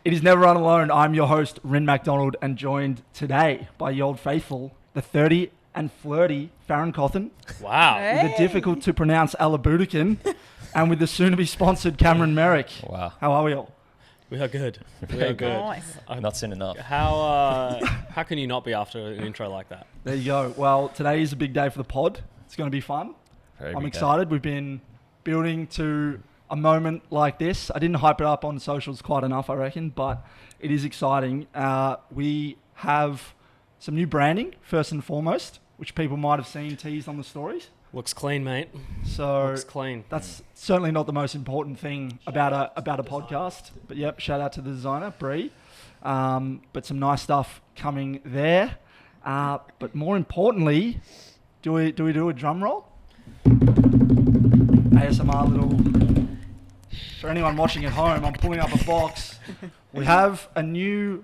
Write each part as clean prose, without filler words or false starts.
It is Never Run Alone. I'm your host, Rien MacDonald, and joined today by the old faithful, the 30 and flirty Farrenkothen. Wow. Hey. With the difficult to pronounce Boudakin, and with the soon-to-be sponsored Cameron Merrick. Wow. How are we all? We are good. We are good. Nice. Not soon enough. How can you not be after an intro like that? There you go. Well, today is a big day for the pod. It's going to be fun. I'm excited. We've been building to a moment like this. I didn't hype it up on socials quite enough, I reckon, but it is exciting. We have some new branding, first and foremost, which people might have seen teased on the stories. Looks clean, mate. So Looks clean. that's certainly not the most important thing about a podcast. But yep, shout out to the designer, Bree. But some nice stuff coming there. But more importantly, do we do a drum roll? ASMR little. For anyone watching at home, I'm pulling up a box. We have a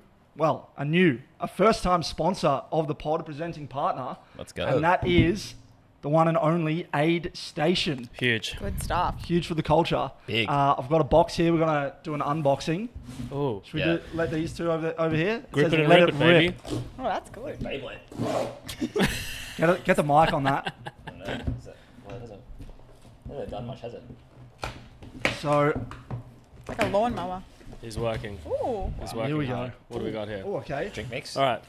first-time sponsor of the pod, presenting partner. Let's go. And that is the one and only Aid Station. Huge. Good stuff. Huge for the culture. Big. I've got a box here. We're going to do an unboxing. Oh. Should we Yeah. let these two over here? Grip says it and let rip it, baby. Oh, that's good. Beyblade. Get the mic on that. I don't know. It hasn't really done much, has it? So, Like a lawnmower. He's working. Ooh. He's working. here we hard. go. What do we got here? Oh, okay. Drink mix. All right.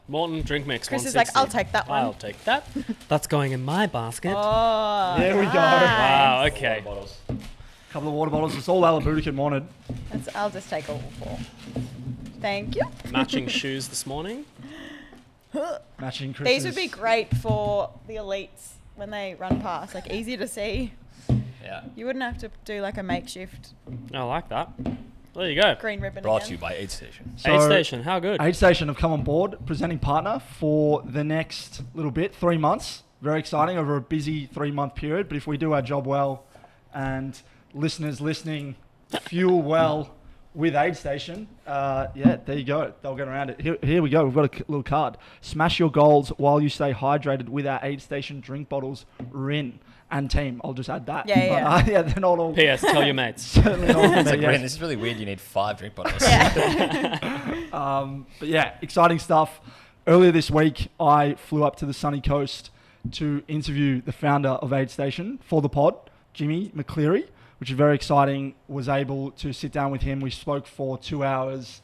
Morton drink mix. Chris is like, 160. I'll take that one. I'll take that. That's going in my basket. Oh. There we go. Wow. Okay. Bottles. Couple of water bottles. It's all Boudakin wanted. I'll just take all four. Thank you. Matching shoes this morning. Matching Chris's. These would be great for the elites when they run past. Like, easy to see. Yeah. You wouldn't have to do like a makeshift I like that. There you go. green ribbon Brought again. to you by Aid Station. So, Aid Station. How good? Aid Station have come on board, presenting partner for the next little bit, 3 months. Very exciting over a busy 3-month period. But if we do our job well and listeners listening fuel well with Aid Station, there you go. They'll get around it. Here we go. We've got a little card. Smash your goals while you stay hydrated with our Aid Station drink bottles, Rien and team. I'll just add that. Yeah. But, they're not all. P.S. Tell your mates. Certainly not all. It's like, yes. Ren, this is really weird. You need 5 drink bottles. But yeah, exciting stuff. Earlier this week, I flew up to the sunny coast to interview the founder of Aid Station for the pod, Jimmy McCleary, which is very exciting. Was able to sit down with him. We spoke for 2 hours,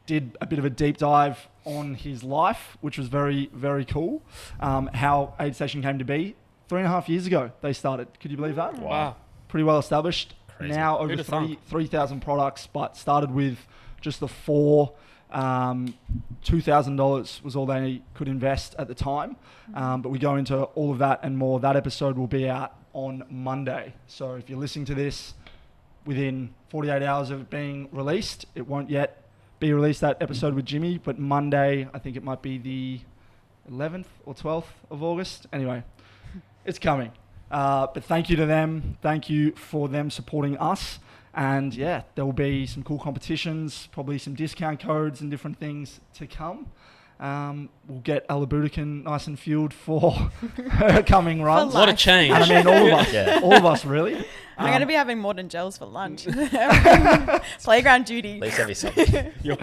did a bit of a deep dive on his life, which was very, very cool. How Aid Station came to be. 3.5 years ago, they started. Could you believe that? Wow. Pretty well established. Crazy. Now over Who'da thunk? 3,000 products, but started with just the 4. $2,000 was all they could invest at the time. But we go into all of that and more. That episode will be out on Monday. So if you're listening to this within 48 hours of it being released, it won't yet be released, that episode with Jimmy. But Monday, I think it might be the 11th or 12th of August. Anyway, it's coming. But thank you to them. Thank you for them supporting us. And yeah, there will be some cool competitions, probably some discount codes and different things to come. We'll get Boudakin nice and fueled for her coming runs. What a change. And I mean, all of us. Yeah. All of us, really. I'm going to be having more than gels for lunch. Playground duty. At least every something. Your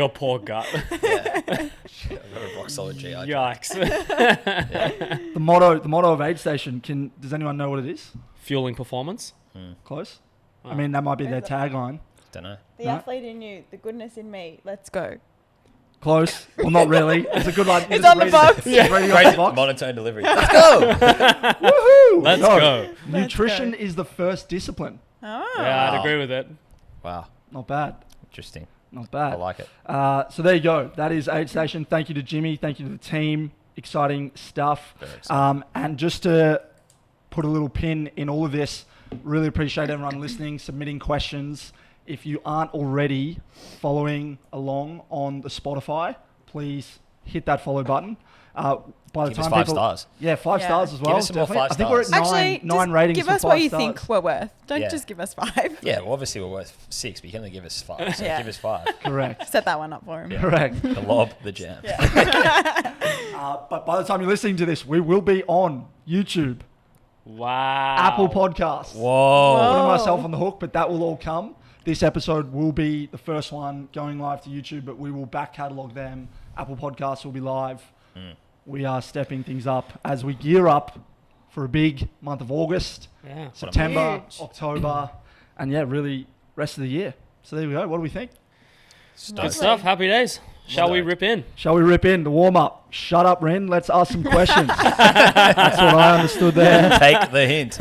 poor gut. Yeah. I've got a rock solid GI. Yikes. Yeah. The motto of Aid Station, does anyone know what it is? Fueling performance. Close? I mean, that might be their tagline. Don't know. The No? athlete in you, the goodness in me. Let's go. Close. Well, not really. It's a good one. It's on the box. Yeah. Great monotone delivery. Let's go. Woohoo! Let's No. go. Nutrition Let's is the first discipline. Oh. Yeah, I'd Wow. agree with it. Wow. Not bad. Interesting. Not I bad. like it. So there you go. That is Aid Station. Thank you to Jimmy. Thank you to the team. Exciting stuff. Very exciting. And just to put a little pin in all of this, really appreciate everyone listening, submitting questions. If you aren't already following along on the Spotify, please hit that follow button. By the Give us time 5 people, stars. Yeah, 5 Yeah. stars as well. Give us some more definitely. 5 I think we're at stars. Actually, nine just ratings give for us 5 what you stars. think we're worth. Don't Yeah. just give us 5. Yeah, well, obviously we're worth 6, but you can only give us 5. So Yeah. give us 5. Correct. Set that one up for him. Yeah. Correct. The lob, the jam. But by the time you're listening to this, we will be on YouTube, Wow. Apple Podcasts. Whoa. Putting Whoa. myself on the hook, but that will all come. This episode will be the first one going live to YouTube, but we will back catalogue them. Apple Podcasts will be live. We are stepping things up as we gear up for a big month of August, September, Huge. October, and really rest of the year. So there we go. What do we think? Good stuff. Happy days. Shall we rip in? Shall we rip in the warm up? Shut up, Rien. Let's ask some questions. That's what I understood there. Take the hint.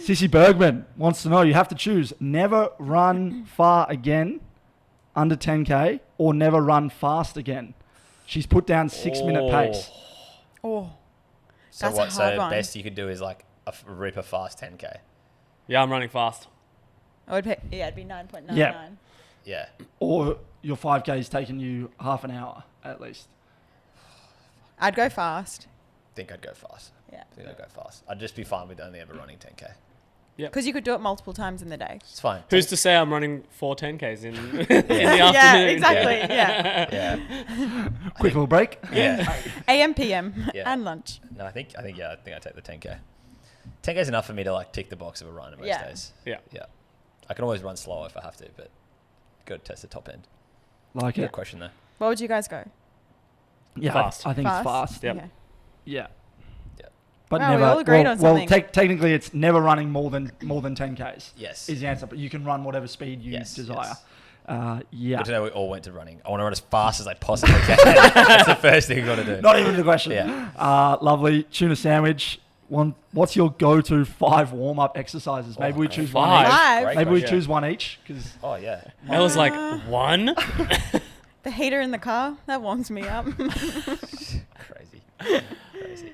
Sissy Bergman wants to know, you have to choose never run far again under 10K or never run fast again. She's put down 6-minute pace. Oh, So That's a what? hard So one. best you could do is like rip a fast 10K. Yeah, I'm running fast. I would pick, it'd be 9.99. Yeah. Yeah. Or your 5K is taking you half an hour at least. I'd go fast. Think I'd go fast. Yeah. Think I'd go fast. I'd just be fine with only ever running 10K. Because you could do it multiple times in the day. It's fine. Who's to say I'm running 4 10Ks in, in the Yeah, afternoon? exactly. Yeah. Yeah. Quick little break. Yeah. AM, PM, Yeah. and lunch. No, I think I'd take the 10K. 10K is enough for me to like tick the box of a run in most Yeah. days. Yeah. Yeah. I can always run slower if I have to, but go to test the top end. Like Good it. question though. Where would you guys go? Yeah, Fast. I think it's fast. Yep. Okay. Yeah. Yeah. But Wow, we never. all agreed well, on something. technically, it's never running more than 10Ks. Yes. Is the answer, but you can run whatever speed you Yes, desire. yes. Yeah. Good to know we all went to running. I want to run as fast as I possibly can. That's the first thing you got to do. Not even the question. Yeah. Lovely tuna sandwich. What's your go-to 5 warm-up exercises? Maybe we choose one Five? each. Five. Great Maybe we question. choose one each because Oh yeah. I was like, 1? The heater in the car, that warms me up. Crazy. Crazy.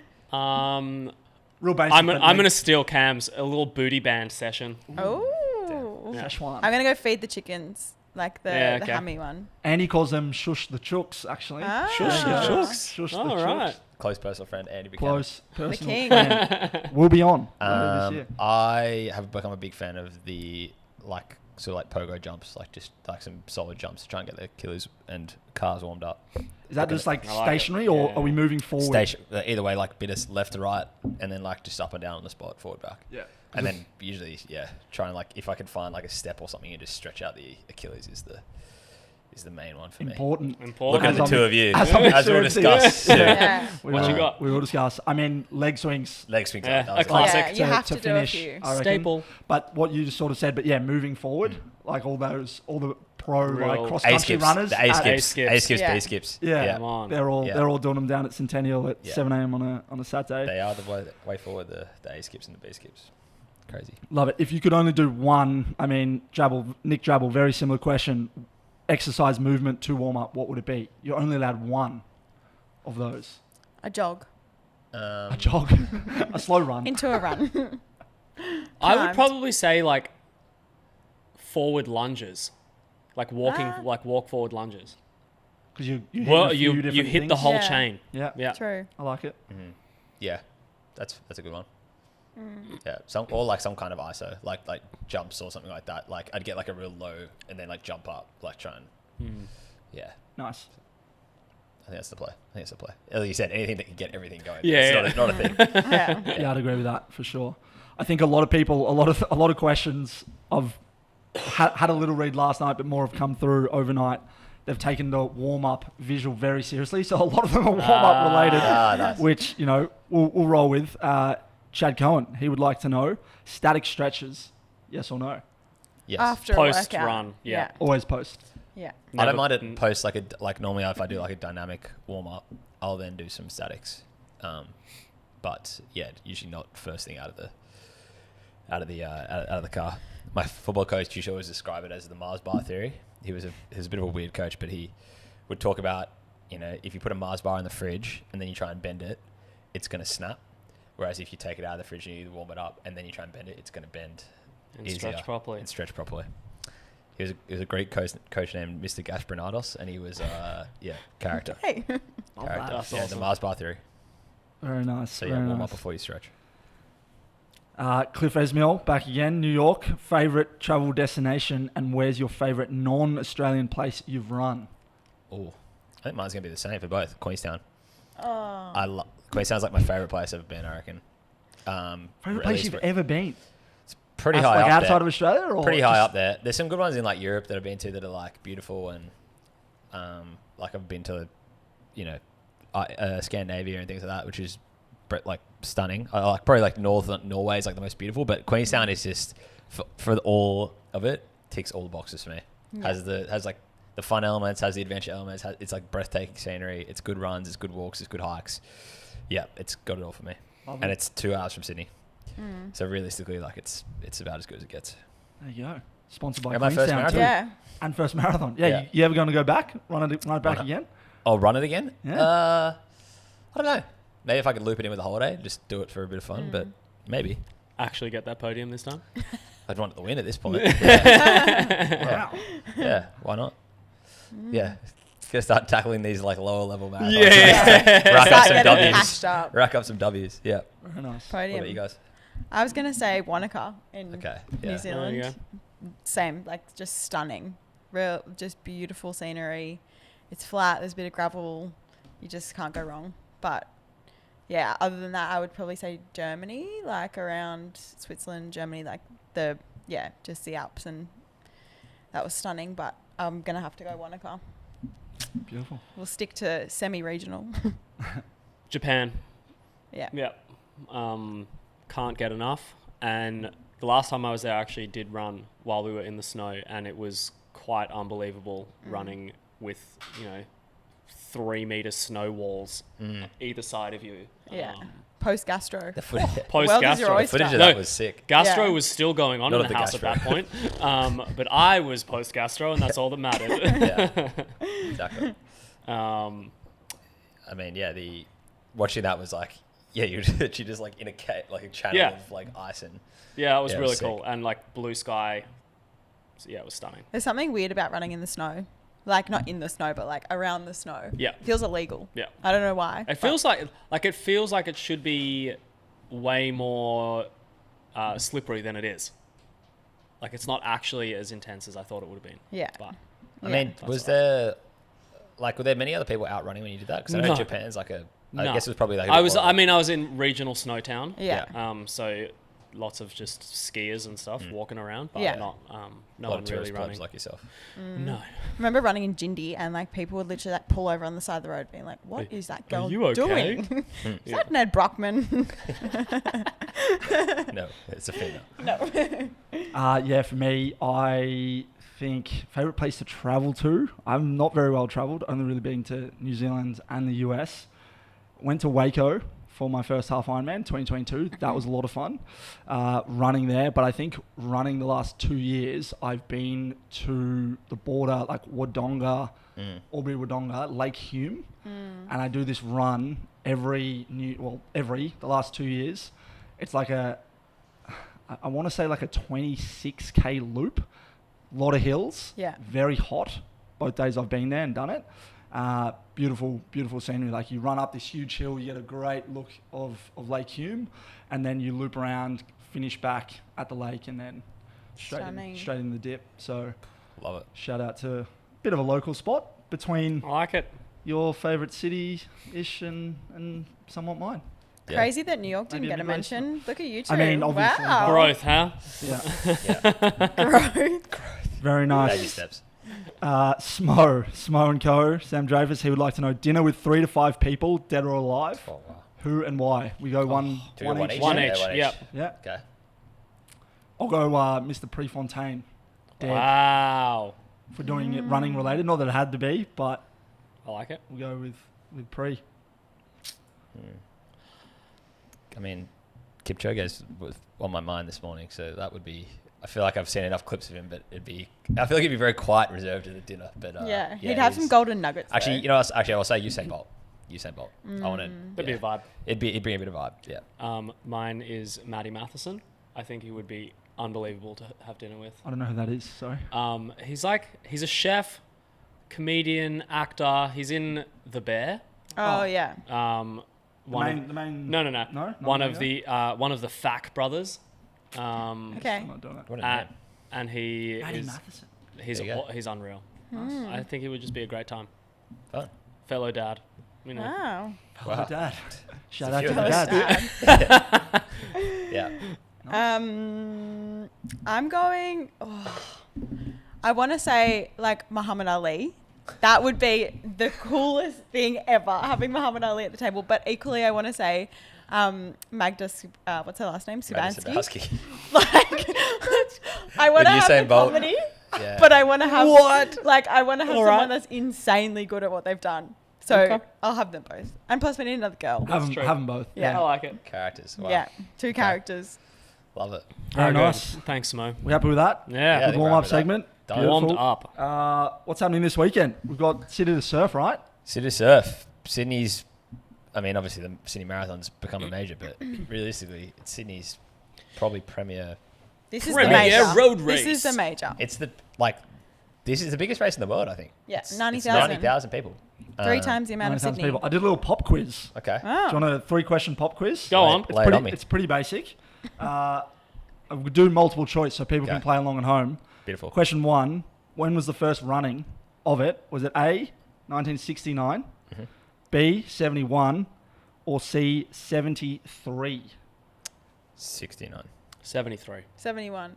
real basic. I'm but going to steal Cam's, a little booty band session. Oh. fresh one. I'm going to go feed the chickens, like the Yeah, okay. hammy one. Andy calls them shush the chooks. Actually, Ah. Shush the There you go. chooks. Shush the All chooks. right. Close personal friend Andy Buchanan. Close personal king. friend. We'll be on later this year. I have become a big fan of the pogo jumps, like just like some solid jumps to try and get the Achilles and cars warmed up. Is that just like I like it. stationary, or Yeah. are we moving forward? Station either way, like bit of left to right, and then like just up and down on the spot, forward back. Yeah. And then usually, try and like if I could find like a step or something and just stretch out the Achilles is the main one for me. Important. Important. Looking at the As two I'm- of you, as I'm as we'll experiencing discuss soon. Yeah. What you got? We will discuss. I mean, leg swings. Leg swings. Yeah, that a was classic. Yeah, you have to do a finish, few. I reckon. Staple. But what you just sort of said, but yeah, moving forward, like all the pro Real like cross A country skips, runners. the A at- skips, skips. A skips, Yeah. B skips. Yeah, Come on. they're Yeah. all doing them down at Centennial at Yeah. 7 a.m. on a Saturday. They are the way forward. The A skips and the B skips. Crazy. Love it. If you could only do one, I mean, Nick Drabble, very similar question. Exercise movement to warm up, what would it be? You're only allowed one of those. A jog A jog, a slow run. into a run. I would Timed. probably say like forward lunges, like walking, like walk forward lunges. Because you hit Well, a few you different hit the things. whole Yeah. chain. Yeah, Yeah. True. I like it. Yeah, that's a good one. Yeah, some kind of ISO, like jumps or something like that. Like I'd get like a real low and then like jump up, like try and yeah. Nice. I think that's the play. Like you said, anything that can get everything going. Yeah, it's not a thing. Yeah. Yeah, I'd agree with that for sure. I think a lot of people, a lot of questions I've had a little read last night, but more have come through overnight. They've taken the warm-up visual very seriously, so a lot of them are warm-up related, Nice. which we'll roll with. Chad Cohen, he would like to know static stretches, yes or no? Yes. After a Post workout. run, yeah. Always post. Yeah. I don't Never- mind it post like normally if I do like a dynamic warm up, I'll then do some statics. But yeah, usually not first thing out of the car. My football coach used to always describe it as the Mars bar theory. He was a bit of a weird coach, but he would talk about, if you put a Mars bar in the fridge and then you try and bend it, it's going to snap. Whereas if you take it out of the fridge and you warm it up and then you try and bend it, it's going to bend And easier stretch properly. and stretch properly. He was a great coach named Mr. Gaspernados, and he was character. Hey. Love Character. that. That's Yeah, the awesome. Mars bar theory. Very nice. So yeah, very warm nice. up before you stretch. Cliff Esmiel, back again. New York, favorite travel destination, and where's your favorite non-Australian place you've run? Oh, I think mine's gonna be the same for both. Queenstown. Oh. Queenstown's like my favorite place I've been. I reckon. Favorite At place least you've ever been? Pretty high like up outside there. of Australia, or Pretty high just- up there. There's some good ones in like Europe that I've been to that are like beautiful and like I've been to, Scandinavia and things like that, which is like stunning. I like probably like Norway is like the most beautiful, but Queenstown is just for all of it ticks all the boxes for me. Yeah. Has like the fun elements, has the adventure elements. It's like breathtaking scenery. It's good runs. It's good walks. It's good hikes. Yeah, it's got it all for me. Lovely. And it's 2 hours from Sydney. So realistically, like it's about as good as it gets. There you go. Sponsored by And my first Queenstown marathon. too. Yeah. And first marathon. Yeah. Yeah. You ever going to go back? Run it back again? I'll run it again. Yeah. I don't know. Maybe if I could loop it in with a holiday, just do it for a bit of fun. But maybe Actually get that podium this time. I'd want it to win at this point. Wow. Yeah, why not? Yeah, gonna start tackling these like lower level marathons. Yeah. Rack up Start some getting W's. hashed up. Rack up some W's. Yeah. Very nice. What Podium. about you guys? I was gonna say Wanaka in Okay. New Yeah. Zealand. There Same, like just stunning, real, just beautiful scenery. It's flat. There's a bit of gravel. You just can't go wrong. But yeah, other than that, I would probably say Germany, like around Switzerland, Germany, like just the Alps, and that was stunning. But I'm gonna have to go Wanaka. Beautiful. We'll stick to semi-regional. Japan. Yeah. Yeah. Can't get enough. And the last time I was there, I actually did run while we were in the snow, and it was quite unbelievable running with, 3-meter snow walls either side of you. Yeah. Post gastro. The foot, Post World is your gastro. oyster. footage of No. that was sick. Gastro Yeah. was still going on Not in at the the house at that gastro. point. But I was post gastro, and that's all that mattered. Yeah. Exactly. Um, I mean, yeah. Watching that was like, yeah, you're literally just like in a like a channel Yeah. of like ice and. yeah, it was Yeah, it really was sick. cool. And like blue sky. So, yeah, it was stunning. There's something weird about running in the snow. Like not in the snow, but like around the snow. Yeah. Feels illegal. Yeah. I don't know why. It feels like it should be way more slippery than it is. Like it's not actually as intense as I thought it would have been. Yeah. But I Yeah. mean, That's were there many other people out running when you did that? Because I know No. Japan's like I No. guess it was probably like. I was in regional Snowtown. Yeah. So lots of just skiers and stuff walking around, but Yeah. not a no lot one of really tourist running. clubs like yourself. No. Remember running in Jindy and like people would literally like pull over on the side of the road being like, what is that girl you okay?" doing? Is Yeah. that Ned Brockman? No, it's a female. No. Yeah, for me, I think favourite place to travel to. I'm not very well travelled, only really been to New Zealand and the US. Went to Waco for my first half Ironman, 2022. That was a lot of fun running there. But I think running the last 2 years, I've been to the border, like Wodonga, Albury-Wodonga, Lake Hume. And I do this run the last 2 years. It's like I want to say like a 26K loop. A lot of hills. Yeah. Very hot. Both days I've been there and done it. Beautiful, beautiful scenery. Like you run up this huge hill, you get a great look of Lake Hume, and then you loop around, finish back at the lake, and then straight in the dip. So Love it. shout out to a bit of a local spot between I like it. your favourite city-ish and somewhat mine. Yeah. Crazy that New York didn't Maybe a get a Midwest mention. Look at you two. I mean, obviously, wow. Growth, huh? Yeah, Growth. very Baby nice. steps. Smo and Co. Sam Dreyfus. He would like to know dinner with 3 to 5 people, dead or alive. Oh wow. Who and why? We go one Do we go each. One Yeah, each. one each. Yep. Yeah. Okay. I'll go Mr. Prefontaine. Dead. Wow. For doing it running related. Not that it had to be, but I like it. we'll go with Pre. I mean, Kipchoge's was on my mind this morning, so that would be. I feel like I've seen enough clips of him, but I feel like he'd be very quiet, and reserved at the dinner. But Yeah. He'd have some golden nuggets. Actually, though. you know, I'll say Usain Bolt. Usain Bolt. I want to. That'd be a vibe. It'd bring a bit of vibe. Yeah. Mine is Matty Matheson. I think he would be unbelievable to have dinner with. I don't know who that is, sorry. He's a chef, comedian, actor. He's in The Bear. Oh, yeah. The main... No. No? One Not of the Fak brothers. Okay. I'm not doing that. What a Uh, name. and he Matty is Matheson. he's There you go. he's unreal. I think he would just be a great time. Fun. Fellow dad. You know. Wow. Hello, Wow. Dad. Shout a out few to of the those. dad. Sad. Yeah. I'm going. I want to say like Muhammad Ali. That would be the coolest thing ever, having Muhammad Ali at the table. But equally, I want to say Magda. What's her last name? Subansky. Like, I want to have the comedy, but I want to have I want to have someone that's insanely good at what they've done. So I'll have them both. And plus, we need another girl. Have them both. Yeah. I like it. Characters. Wow. Yeah, 2 characters. Love it. Very good. nice. Thanks, Mo. We happy with that? Yeah. I With think we're warm-up happy with that. segment. Done. Beautiful. Warmed up. What's happening this weekend? We've got City2Surf, right? City2Surf. Sydney's, I mean, obviously the Sydney Marathon's become a major, but realistically, it's Sydney's probably premier. This is the Premier major. road race. This is the major. It's this is the biggest race in the world, I think. Yeah, It's 90,000. 90,000 people. 3 times the amount of 9,000 Sydney. people. I did a little pop quiz. Okay. Oh. Do you want a 3-question pop quiz? Go on. Lay it on me. It's pretty basic. We do multiple choice so people can Okay. play along at home. Beautiful. Question 1. When was the first running of it? Was it A, 1969, B, 71, or C, 73? 69. 73. 71.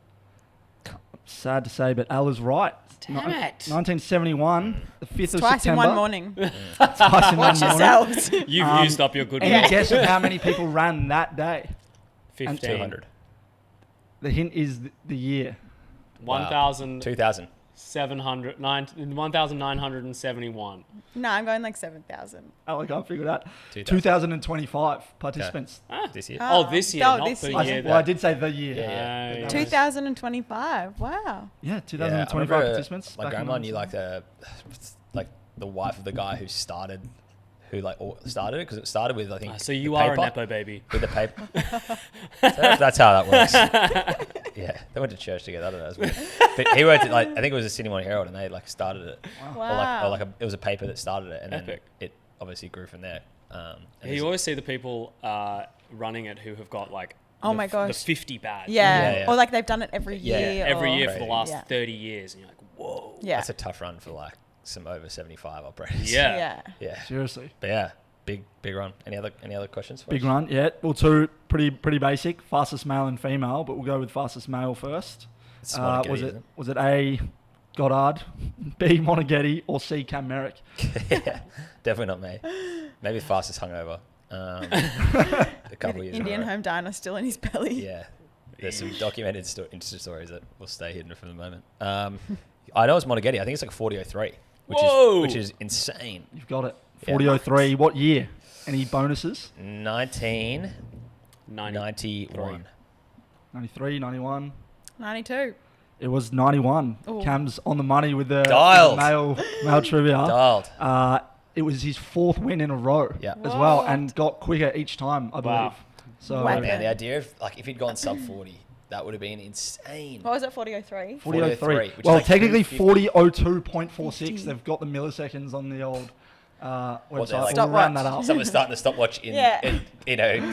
Sad to say, but Al is right. Damn it. 1971, the 5th of Twice September. in one morning. Twice in one Watch morning. yourselves. You've used up your good Any one. guess of how many people ran that day? 15. 200. The hint is the year. 2000. 1,971. No, I'm going like 7,000. Oh, I can't figure it out. 2000. 2025 participants. This year. Oh, this year, Oh, not this the year. year. Well, I did say the year. Yeah. Yeah. 2025. Wow. Yeah, I 2025 remember participants. My back in grandma knew 1970. the wife of the guy who started it because it started with, I think. So you the are a paper, Nepo baby. with the paper. That's how that works. Yeah, they went to church together. I don't know. It was weird. But he worked at, I think it was the Sydney Morning Herald, and they started it. Wow. It was a paper that started it, and then Epic. it obviously grew from there. And You always see the people running it who have got Oh the, my gosh. the 50 badge. Yeah. Yeah. Or like they've done it every Yeah. year. Every or- year for the last Yeah. 30 years. And you're like, whoa. Yeah. That's a tough run for some over 75 operators. Yeah. Yeah. Yeah. Seriously. But yeah, big run. Any other questions? For Big us? run, yeah. Well, 2 pretty basic. Fastest male and female, but we'll go with fastest male first. It's Monaghan, Was isn't it was it A, Goddard, B, Monaghan, or C, Cam Merrick? Yeah, definitely not me. Maybe fastest hungover. A couple years. in a Indian row. home diner still in his belly. Yeah, there's some documented Insta stories that will stay hidden for the moment. I know it's Monaghan. I think it's like 40:03, which is insane. You've got it. Yeah. 40:03. What year? Any bonuses? 1991. 93, 91. 92. It was 91. Ooh. Cam's on the money with the Dialed. male trivia. Dialed. It was his 4th win in a row Yeah. as well, What? and got quicker each time, I believe. Wow. So Weapon. Man, the idea of if he'd gone sub 40, that would have been insane. What was it? 40:03. 40:03. 40:03, which is Well, like technically 250. 40:02.46. They've got the milliseconds on the old website. they're like- We'll round that up. Someone's starting the stopwatch in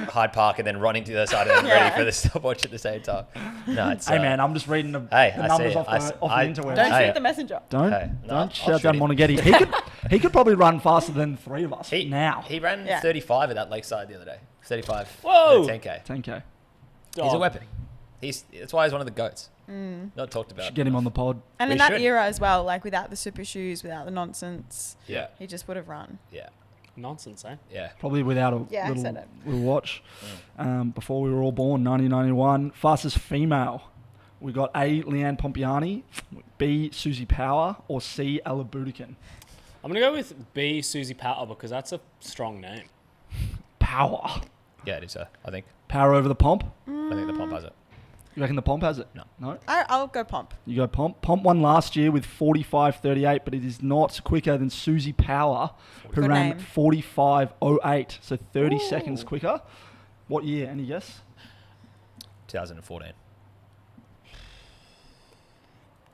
Hyde Park and then running to the other side and then ready for the stopwatch at the same time. No, it's Hey man, I'm just reading the I numbers see it. off I the see- interweb. Don't Hey. shoot the messenger. Don't Hey, no, I'll shout shoot down him. Monaghan. He could probably run faster than 3 of us now. He ran Yeah. 35 at that lakeside the other day. 35. Whoa. at 10K. 10K. He's a weapon. That's why he's one of the goats. Not talked about. Should get him on the pod. And We in that should. era as well, like without the super shoes, without the nonsense, Yeah. he just would have run. Yeah. Nonsense, eh? Yeah. Probably without a Yeah, I said it. little watch. Before we were all born, 1991. Fastest female. We got A, Leanne Pompiani, B, Susie Power, or C, Ella Boudakin. I'm going to go with B, Susie Power, because that's a strong name. Power. Yeah, it is her. I think Power over the Pomp. I think the Pomp has it. You reckon the Pomp has it? No. No? I'll go Pomp. You go Pomp. Pomp won last year with 45:38, but it is not quicker than Susie Power, who Good ran name. 45:08, so 30 Ooh. seconds quicker. What year? Any guess? 2014.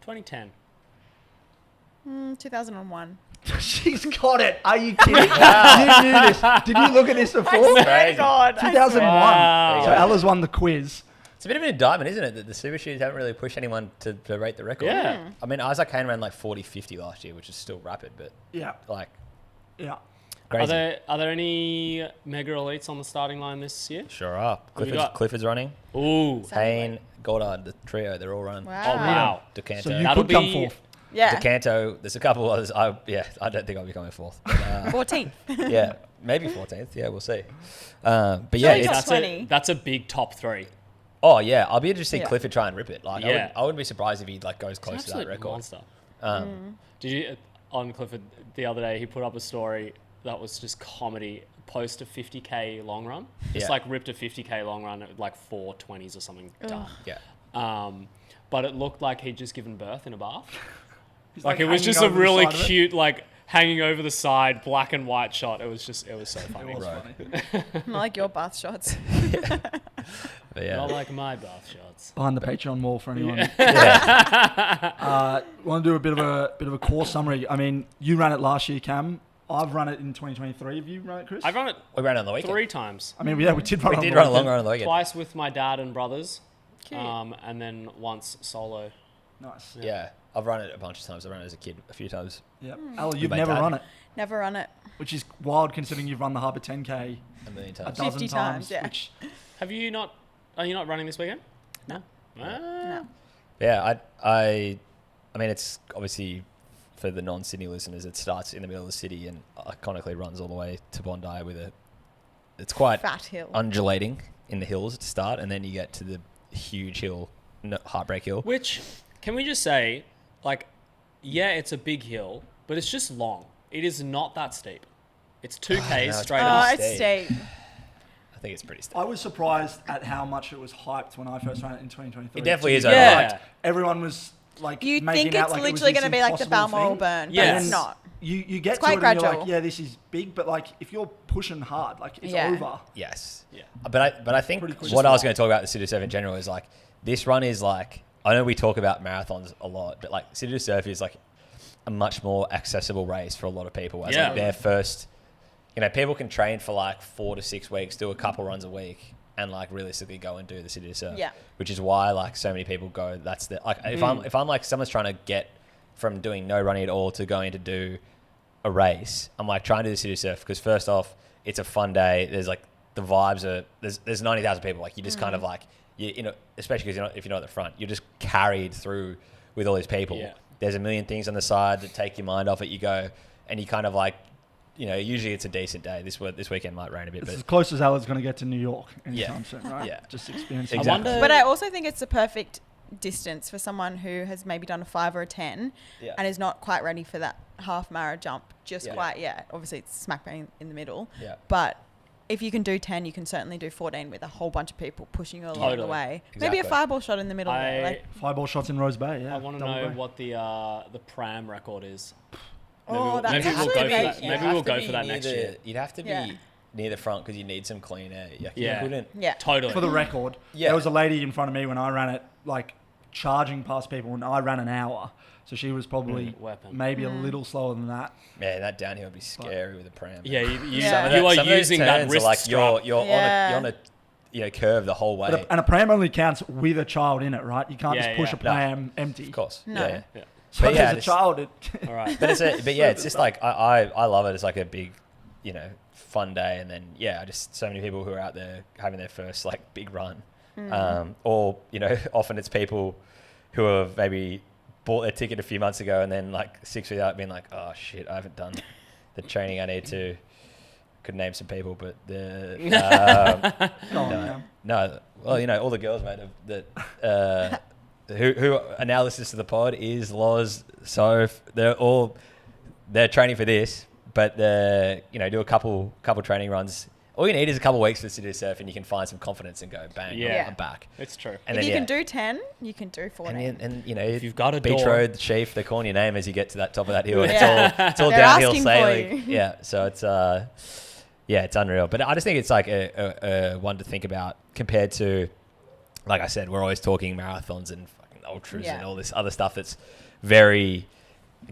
2010. 2001. She's got it. Are you kidding? You knew this. Did you look at this before? Crazy. God. 2001. Wow. So Ella's won the quiz. It's a bit of an indictment, isn't it, that the super shoes haven't really pushed anyone to rate the record. Yeah. I mean, Isaac Kane ran like 40-50 last year, which is still rapid, but Yeah. like, Yeah. Crazy. Are there any mega elites on the starting line this year? Sure are. Who we got? Clifford's running. Ooh. Payne, Goddard, the trio, they're all running. Wow. Oh, wow. Decanto. So you That'll could come be- fourth. Yeah. Decanto, there's a couple others. I don't think I'll be coming fourth. But, 14th. yeah, maybe 14th. Yeah, we'll see. But yeah, Surely it's, top 20. That's a big top 3. oh yeah, I'll be interested to see Yeah. Clifford try and rip it. Like, Yeah. I wouldn't be surprised if he like goes He's an close to that absolute record. monster. Um, Did you on Clifford the other day? He put up a story that was just comedy. Post a 50k long run, just Yeah. like ripped a 50k long run at like 4:20s or something. Dumb. Yeah, But it looked like he'd just given birth in a bath. He's, Like it was hanging just a over the really side of it. cute, like hanging over the side, black and white shot. It was so funny. It was Right. funny. Not like your bath shots. but yeah. Not like my bath shots. Behind the Patreon wall for anyone. Yeah. Want to do a bit of a course summary. I mean, you ran it last year, Cam. I've run it in 2023. Have you run it, Chris? I've run it We ran on the weekend. 3 times. I mean, yeah, we did run. We on did the run a weekend. long run on the weekend. Twice with my dad and brothers, Cute. and then once solo. Nice. Yeah, I've run it a bunch of times. I ran it as a kid a few times. Yeah. Ella, you've my never dad. run it, Never run it. which is wild considering you've run the Harbour 10K A million a times. dozen 50 times, yeah. Which Are you not running this weekend? No. Ah. No. Yeah, I mean, it's obviously for the non-Sydney listeners, it starts in the middle of the city and iconically runs all the way to Bondi with it's quite Fat hill. undulating in the hills to start, and then you get to the huge hill, Heartbreak Hill. Which, can we just say, like, yeah, it's a big hill, but it's just long. It is not that steep. It's 2Ks it's straight Oh, up. it's steep. I think it's pretty steep. I was surprised at how much it was hyped when I first ran it in 2023. It definitely is. Yeah. overhyped. Like, everyone was like, You making think out it's like it was literally this going to be like the impossible Balmoral thing. burn, but Yes. it's not. You get It's to quite it and you're gradual. like, yeah, this is big, but like if you're pushing hard, like it's Yeah. over. Yes. Yeah. But I think Pretty quick. what Just I was long. going to talk about the City2Surf in general is like this run is like, I know we talk about marathons a lot, but like City2Surf is like a much more accessible race for a lot of people. As Yeah. like their first, people can train for like 4 to 6 weeks, do a couple runs a week, and like realistically go and do the City2Surf. Yeah. Which is why like so many people go. That's the like if I'm like someone's trying to get from doing no running at all to going to do a race, I'm like trying to do the City2Surf because first off, it's a fun day. There's like the vibes are there's 90,000 people. Like you just kind of like especially because if you're not at the front, you're just carried through with all these people. Yeah. There's a million things on the side that take your mind off it. You go and you kind of like, usually it's a decent day. This weekend might rain a bit, It's but as close as Ella's going to get to New York anytime Yeah. soon, right? Yeah. Just experience. Exactly. I wonder. But I also think it's the perfect distance for someone who has maybe done a 5 or a 10 Yeah. and is not quite ready for that half marathon jump just Yeah. quite yet. Obviously, it's smack bang in the middle. yeah. But if you can do 10, you can certainly do 14 with a whole bunch of people pushing you along the Totally. way. Maybe a Exactly. fireball shot in the middle there. Like, Fireball shots in Rose Bay. Yeah. I want to double know bay. what the pram record is. oh, that's maybe we'll actually go for big. that. Yeah. Maybe we'll go for that next year. You'd have to be Yeah. near the front because you need some clean air. You Yeah. couldn't. Yeah. Totally. For the record, Yeah. there was a lady in front of me when I ran it, like charging past people, and I ran an hour. So she was probably Weapon. maybe a little slower than that. Man, that downhill would be scary with a pram. Yeah, you Yeah. Some are of those using that turns are wrist like strap. you're Yeah. on a curve the whole way. And a pram only counts with a child in it, right? You can't Yeah, just push yeah. a pram empty. Of course. No. Yeah. Yeah. So But if yeah, there's a it's- child, it All right. But it's just like I love it. It's like a big, fun day, and then just so many people who are out there having their first like big run, or often it's people who have maybe bought their ticket a few months ago and then like 6 weeks out being like, oh shit, I haven't done the training I need to. Could name some people, but the Go on, Cam. no, well, all the girls, mate, that who are now listeners to the pod is Loz. So they're training for this, but do a couple training runs. All you need is a couple of weeks for City2Surf, and you can find some confidence and go bang, Yeah. I'm back. It's true. And if then, you can do 10, you can do 14. and If you've got a Beach door. Road, Chief, they're calling your name as you get to that top of that hill. Yeah. It's all They're downhill asking for sailing. you. Yeah, so it's unreal. But I just think it's like a one to think about compared to, like I said, we're always talking marathons and fucking ultras and Yeah. all this other stuff that's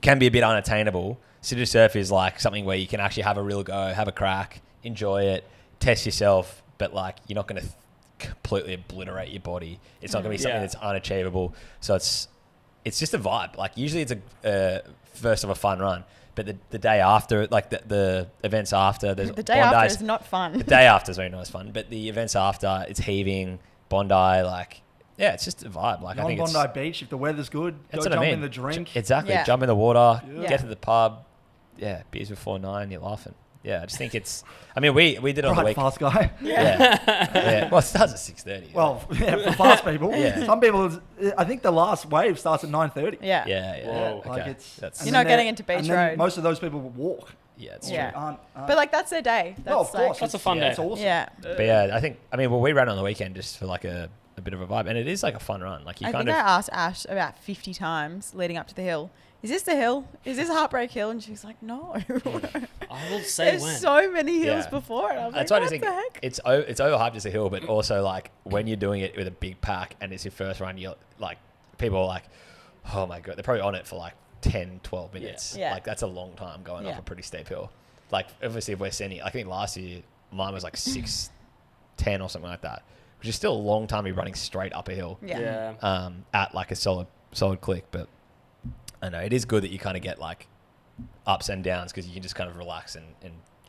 can be a bit unattainable. City2Surf is like something where you can actually have a real go, have a crack, enjoy it, test yourself, but like you're not going to completely obliterate your body. It's not going to be something Yeah. that's unachievable. So it's it's just a vibe. Like usually it's a first of a fun run, but the day after, like the events after, there's The day after is not fun. The day after is very nice fun, but the events after, it's heaving, Bondi, like, yeah, it's just a vibe. Like, I think it's... Bondi Beach, if the weather's good, go jump in the drink. Exactly. Yeah. Jump in the water, Yeah. get to the pub. Yeah, beers before 9, you're laughing. Yeah, I just think it's... I mean, we did it on the week. Fast guy. Yeah. Well, it starts at 6:30. Well, yeah, for fast people. Yeah. Some people, I think the last wave starts at 9:30. Yeah. Yeah. Whoa. Like Okay. it's, That's... and You're then not getting into Beach and then Road. Most of those people will walk. Yeah, it's Yeah. true. Aren't- But like that's their day. That's No, of course. That's a fun Yeah, day. It's awesome. Yeah. But yeah, well, we ran on the weekend just for like a bit of a vibe, and it is like a fun run. Like you I kind think of... I asked Ash about 50 times leading up to the hill. Is this the hill? Is this Heartbreak Hill? And she's like, no. I will say There's when. so many hills Yeah. before it. I was That's like, why I what just the think heck? it's overhyped as a hill, but also like when you're doing it with a big pack and it's your first run, you're like, people are like, oh my God, they're probably on it for like 10, 12 minutes. Yeah. Like that's a long time going Yeah. up a pretty steep hill. Like obviously if we're sending, I think last year mine was like 6:10 or something like that, which is still a long time to be running straight up a hill. Yeah. At like a solid click. But I know it is good that you kind of get like ups and downs because you can just kind of relax and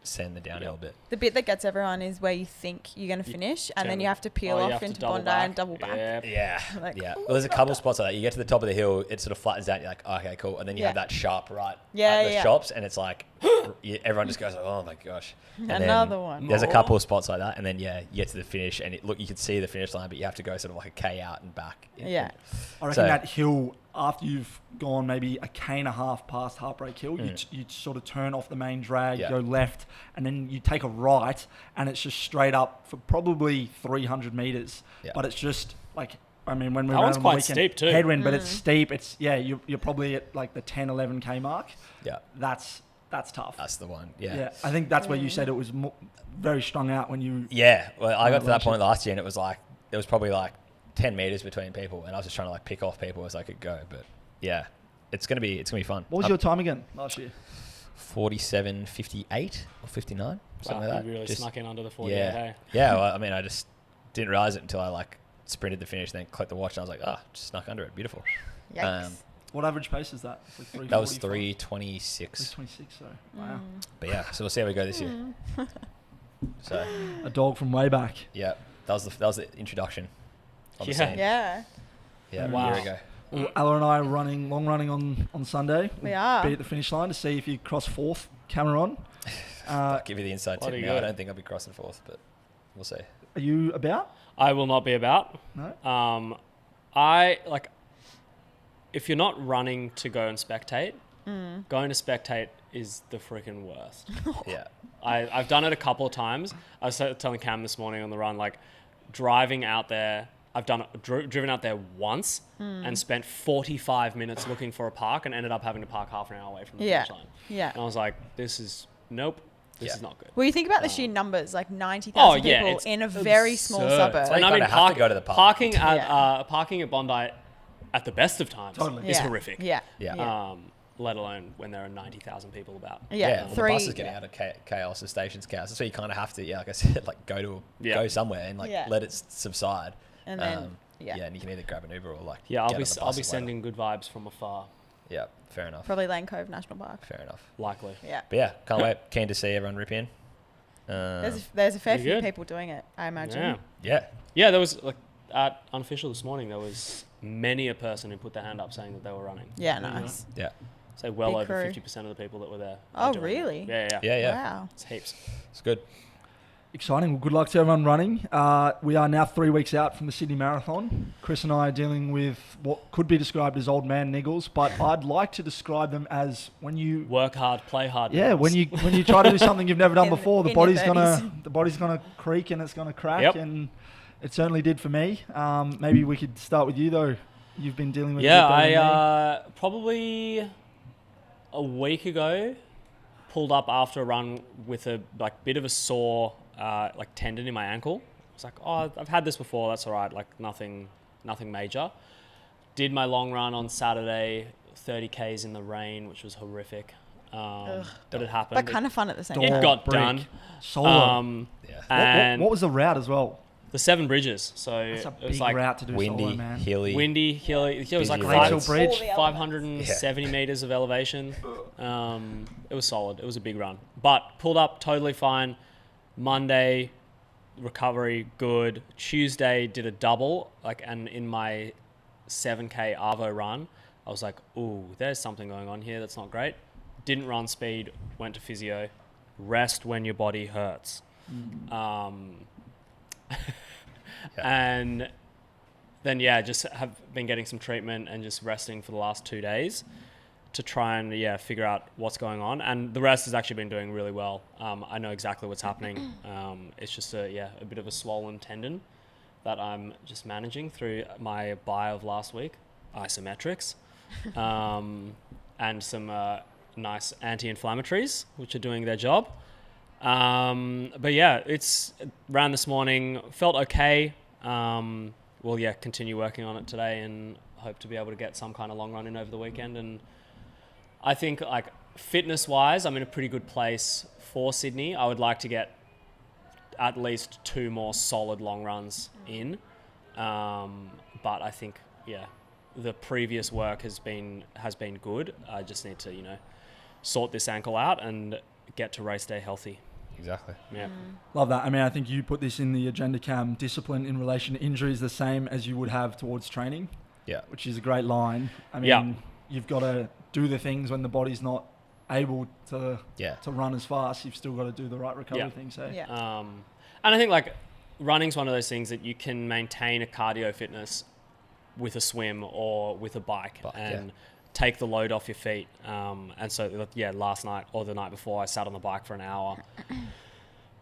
send the downhill a bit. The bit that gets everyone is where you think you're going to finish and then you have to peel you off have to into double Bondi back. and double back. Yeah. Yeah, Like, yeah. Well, there's a couple of spots like that. You get to the top of the hill, it sort of flattens out. You're like, oh, okay, cool. And then you have Yeah. that sharp right Yeah, at the yeah. shops, and it's like everyone just goes, oh my gosh. And then Another one. There's a More? couple of spots like that, and then you get to the finish, and you can see the finish line, but you have to go sort of like a K out and back. Yeah. I reckon So- that hill, after you've gone maybe a K and a half past Heartbreak Hill, you sort of turn off the main drag, Yeah. go left, and then you take a right, and it's just straight up for probably 300 meters. Yeah. But it's just like, I mean, when we That ran one's on the quite weekend, steep too. headwind, but it's steep. It's you're probably at like the 10, 11K mark. Yeah, That's tough. that's the one. Yeah, I think that's where you said it was very strung out when you. Yeah, well, I got to that last point last year, and it was like there was probably like 10 meters between people, and I was just trying to like pick off people as I could go. But yeah, it's gonna be fun. What was your time again last year? 47:58 or 59, something like that. You really Just- snuck in under the 48. Yeah, Hey? yeah. Well, I mean, I just didn't realize it until I like sprinted the finish, then clicked the watch, and I was like, just snuck under it. Beautiful. Yikes. What average pace is that? It's like That was 3:26. 3:26. So wow, But yeah, so we'll see how we go this year. So a dog from way back. yeah, that was the introduction. On the Yeah. scene. Yeah. Yeah. Wow. Here we go. Well, Ella and I are long running on Sunday. We are. Be at the finish line to see if you cross fourth, Cameron. I'll give you the inside tip bloody now. I good. don't think I'll be crossing fourth, but we'll see. Are you about? I will not be about. No. I like. If you're not running to go and spectate, going to spectate is the freaking worst. Yeah. I've done it a couple of times. I was telling Cam this morning on the run, like driving out there. I've driven out there once and spent 45 minutes looking for a park and ended up having to park half an hour away from the Yeah. finish line. Yeah. And I was like, this is not good. Well, you think about the sheer numbers, like 90,000 Oh yeah, people it's in a very small absurd. suburb. why you And I mean, kinda have to go to the park. parking at Bondi at the best of times Totally. is Yeah. horrific. Yeah. Yeah. Let alone when there are 90,000 people about. Yeah. Well, the bus is getting out of chaos, the station's chaos. That's why you kind of have to, like I said, like go somewhere and like Yeah. let it subside. And then, yeah. and you can either grab an Uber or like Yeah, I'll get be on the bus I'll be or whatever. sending good vibes from afar, Yeah, fair enough. Probably Lane Cove National Park. Fair enough. likely. Yeah. But yeah, can't wait. Keen to see everyone rip in. There's a fair Pretty few good. people doing it, I imagine. Yeah. Yeah, Yeah, there was like at Unofficial this morning. There was many a person who put their hand up saying that they were running. Yeah, nice. yeah, Say well Big over crew. 50% of the people that were there. Oh, were doing it. really? Yeah. yeah. Wow. It's heaps. It's good. Exciting. Well, good luck to everyone running. We are now 3 weeks out from the Sydney Marathon. Chris and I are dealing with what could be described as old man niggles, but I'd like to describe them as when you Work hard, play hard. Yeah, Niggles. when you try to do something you've never done In- before, the in your body's gonna creak and it's gonna crack, Yep. and it certainly did for me. Maybe we could start with you though. You've been dealing with Yeah, it better than me. I probably a week ago pulled up after a run with a bit of a sore tendon in my ankle. I was like, oh, I've had this before. That's all right. Like nothing major. Did my long run on Saturday, 30 Ks in the rain, which was horrific. But it happened. But kind of fun at the same Dog time. It got break. done. Solo. Yeah. And What was the route as well? The Seven Bridges. So That's a it was big like route to do windy, solo, man. hilly. windy, hilly. It was like Busy Glacial roads. Bridge. All the elements. 570 meters of elevation. It was solid. It was a big run, but pulled up totally fine. Monday, recovery good. Tuesday did a double, and in my 7K Arvo run, I was like, ooh, there's something going on here that's not great. Didn't run speed, went to physio. Rest when your body hurts. And then just have been getting some treatment and just resting for the last 2 days to try and figure out what's going on. And the rest has actually been doing really well. I know exactly what's happening. It's just a bit of a swollen tendon that I'm just managing through my buy of last week, isometrics, and some nice anti-inflammatories, which are doing their job. But it's ran this morning, felt okay. We'll continue working on it today and hope to be able to get some kind of long run in over the weekend. And I think fitness wise, I'm in a pretty good place for Sydney. I would like to get at least 2 more solid long runs in. But I think, the previous work has been good. I just need to, sort this ankle out and get to race day healthy. Exactly. Yeah. Love that. I mean, I think you put this in the agenda, Cam. Discipline in relation to injuries, the same as you would have towards training. Yeah. Which is a great line. I mean, you've got to do the things when the body's not able to run as fast. You've still got to do the right recovery things. So. Yeah. And I think running's one of those things that you can maintain a cardio fitness with a swim or with a bike and take the load off your feet. And so, last night or the night before, I sat on the bike for an hour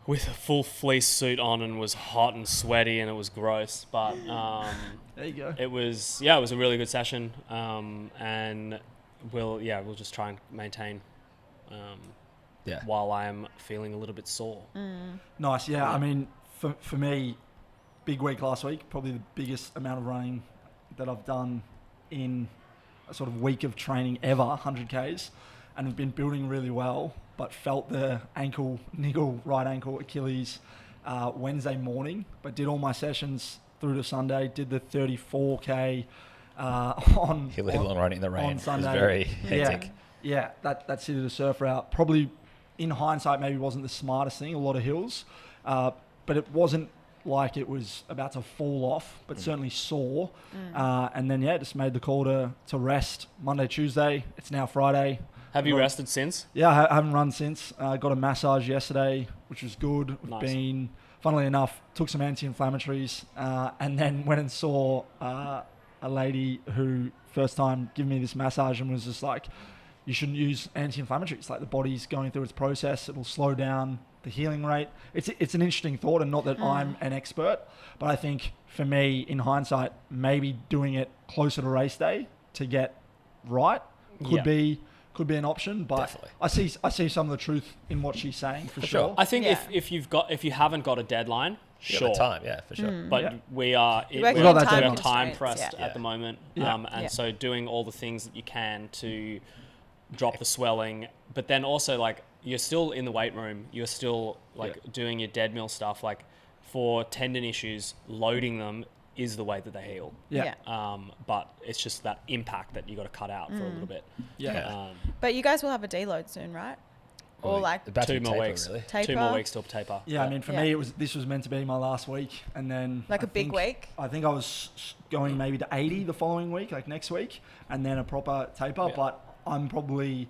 with a full fleece suit on and was hot and sweaty and it was gross. But there you go. it was a really good session. And we'll just try and maintain while I am feeling a little bit sore. Nice. Yeah. I mean, for me, big week last week, probably the biggest amount of running that I've done in a sort of week of training ever, 100Ks, and have been building really well, but felt the right ankle, Achilles, Wednesday morning, but did all my sessions through to Sunday, did the 34K on Long run in the rain. On Sunday. It was very hectic. Yeah, that City2Surf route probably, in hindsight, maybe wasn't the smartest thing, a lot of hills, but it wasn't like it was about to fall off, but certainly sore. And then, just made the call to rest Monday, Tuesday. It's now Friday. Have you rested since? Yeah, I haven't run since. Got a massage yesterday, which was good. Nice. Funnily enough, took some anti-inflammatories and then went and saw a lady who first time gave me this massage and was just like, you shouldn't use anti-inflammatories. Like, the body's going through its process. It'll slow down the healing rate. It's an interesting thought, and not that I'm an expert, but I think for me, in hindsight, maybe doing it closer to race day to get right could be an option. But Definitely. I see some of the truth in what she's saying for sure. I think if you haven't got a deadline, You got the time, for sure. But we are time pressed at the moment. So doing all the things that you can to drop the swelling, but then also you're still in the weight room, you're still doing your dead mill stuff. For tendon issues, loading them is the way that they heal. But it's just that impact that you got to cut out for a little bit. But you guys will have a deload soon, right? Or about 2 to more taper, weeks. really. taper? 2 more weeks till taper. Yeah, I mean, for me, this was meant to be my last week, and then a big week. I think I was going maybe to 80 the following week, next week, and then a proper taper. Yeah. But I'm probably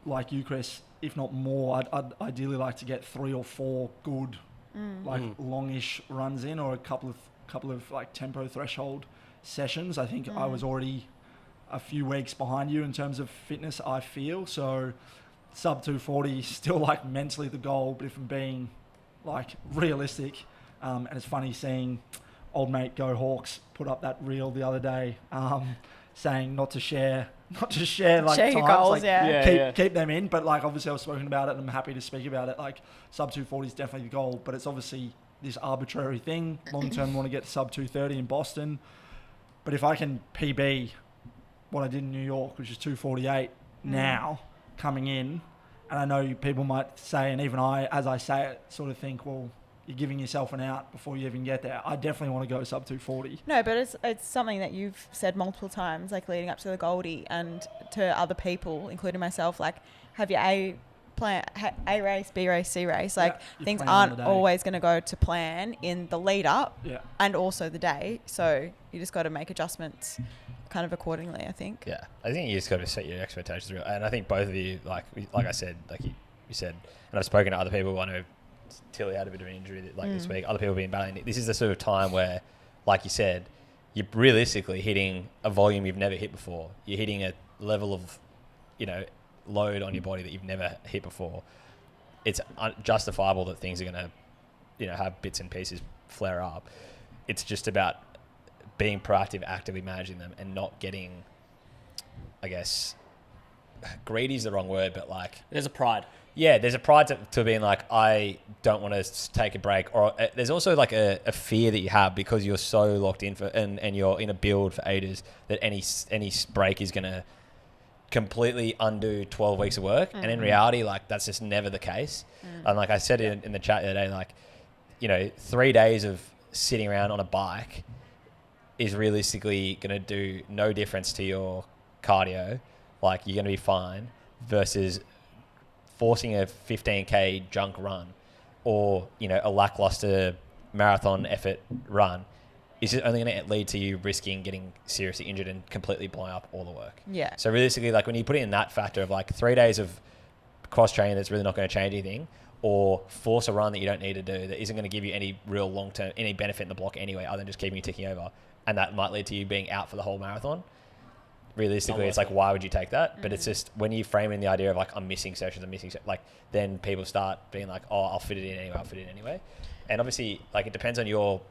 like you, Kris, if not more. I'd ideally like to get 3 or 4 good, longish runs in, or a couple of tempo threshold sessions. I think I was already a few weeks behind you in terms of fitness, I feel. So sub 240 still mentally the goal, but if I'm being realistic, and it's funny seeing old mate Go Hawks put up that reel the other day, saying not to share Share your times, goals, keep them in, but obviously I've spoken about it and I'm happy to speak about it. Sub 240 is definitely the goal, but it's obviously this arbitrary thing. Long term, want to get to sub 230 in Boston, but if I can PB what I did in New York, which is 248 now coming in, and I know people might say, and even I, as I say it, sort of think, well, you're giving yourself an out before you even get there. I definitely want to go sub 240. No, but it's something that you've said multiple times, like leading up to the Goldie and to other people, including myself, like have your A race, B race, C race. Like you things plan on aren't the day. always going to go to plan in the lead up Yeah. and also the day. So you just got to make adjustments kind of accordingly, I think. Yeah, I think you just got to set your expectations real. And I think both of you, like I said, like you said, and I've spoken to other people. I know Tilly had a bit of an injury this week. Other people have been battling. This is the sort of time where, like you said, you're realistically hitting a volume you've never hit before. You're hitting a level of, load on your body that you've never hit before. It's justifiable that things are going to, have bits and pieces flare up. It's just about being proactive, actively managing them, and not getting, I guess, greedy is the wrong word, but like There's a pride. yeah, there's a pride to being like, I don't want to take a break. Or there's also like a fear that you have because you're so locked in and you're in a build for aiders that any break is going to completely undo 12 weeks of work. And in reality, like that's just never the case. And like I said in the chat the other day, like, 3 days of sitting around on a bike is realistically going to do no difference to your cardio. Like you're going to be fine versus forcing a 15K junk run or, a lackluster marathon effort run is just only going to lead to you risking getting seriously injured and completely blowing up all the work. Yeah. So realistically, like when you put it in that factor of like 3 days of cross training that's really not going to change anything, or force a run that you don't need to do that isn't going to give you any real long-term, any benefit in the block anyway, other than just keeping you ticking over, and that might lead to you being out for the whole marathon. Realistically, it's like, why would you take that? But it's just when you frame in the idea of like, I'm missing sessions, like then people start being like, oh, I'll fit it in anyway. And obviously, like it depends on your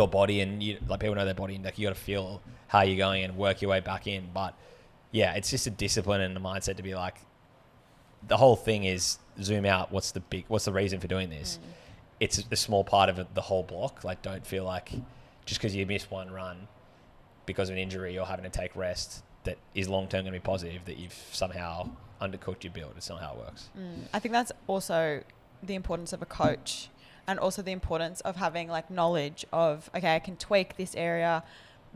body, and you, like people know their body, and like you got to feel how you're going and work your way back in. But yeah, it's just a discipline and a mindset to be like, the whole thing is zoom out. What's the reason for doing this? It's a small part of the whole block. Like, don't feel like just because you miss one run because of an injury or having to take rest that is long-term going to be positive, that you've somehow undercooked your build. It's not how it works. I think that's also the importance of a coach, and also the importance of having like knowledge of, okay, I can tweak this area,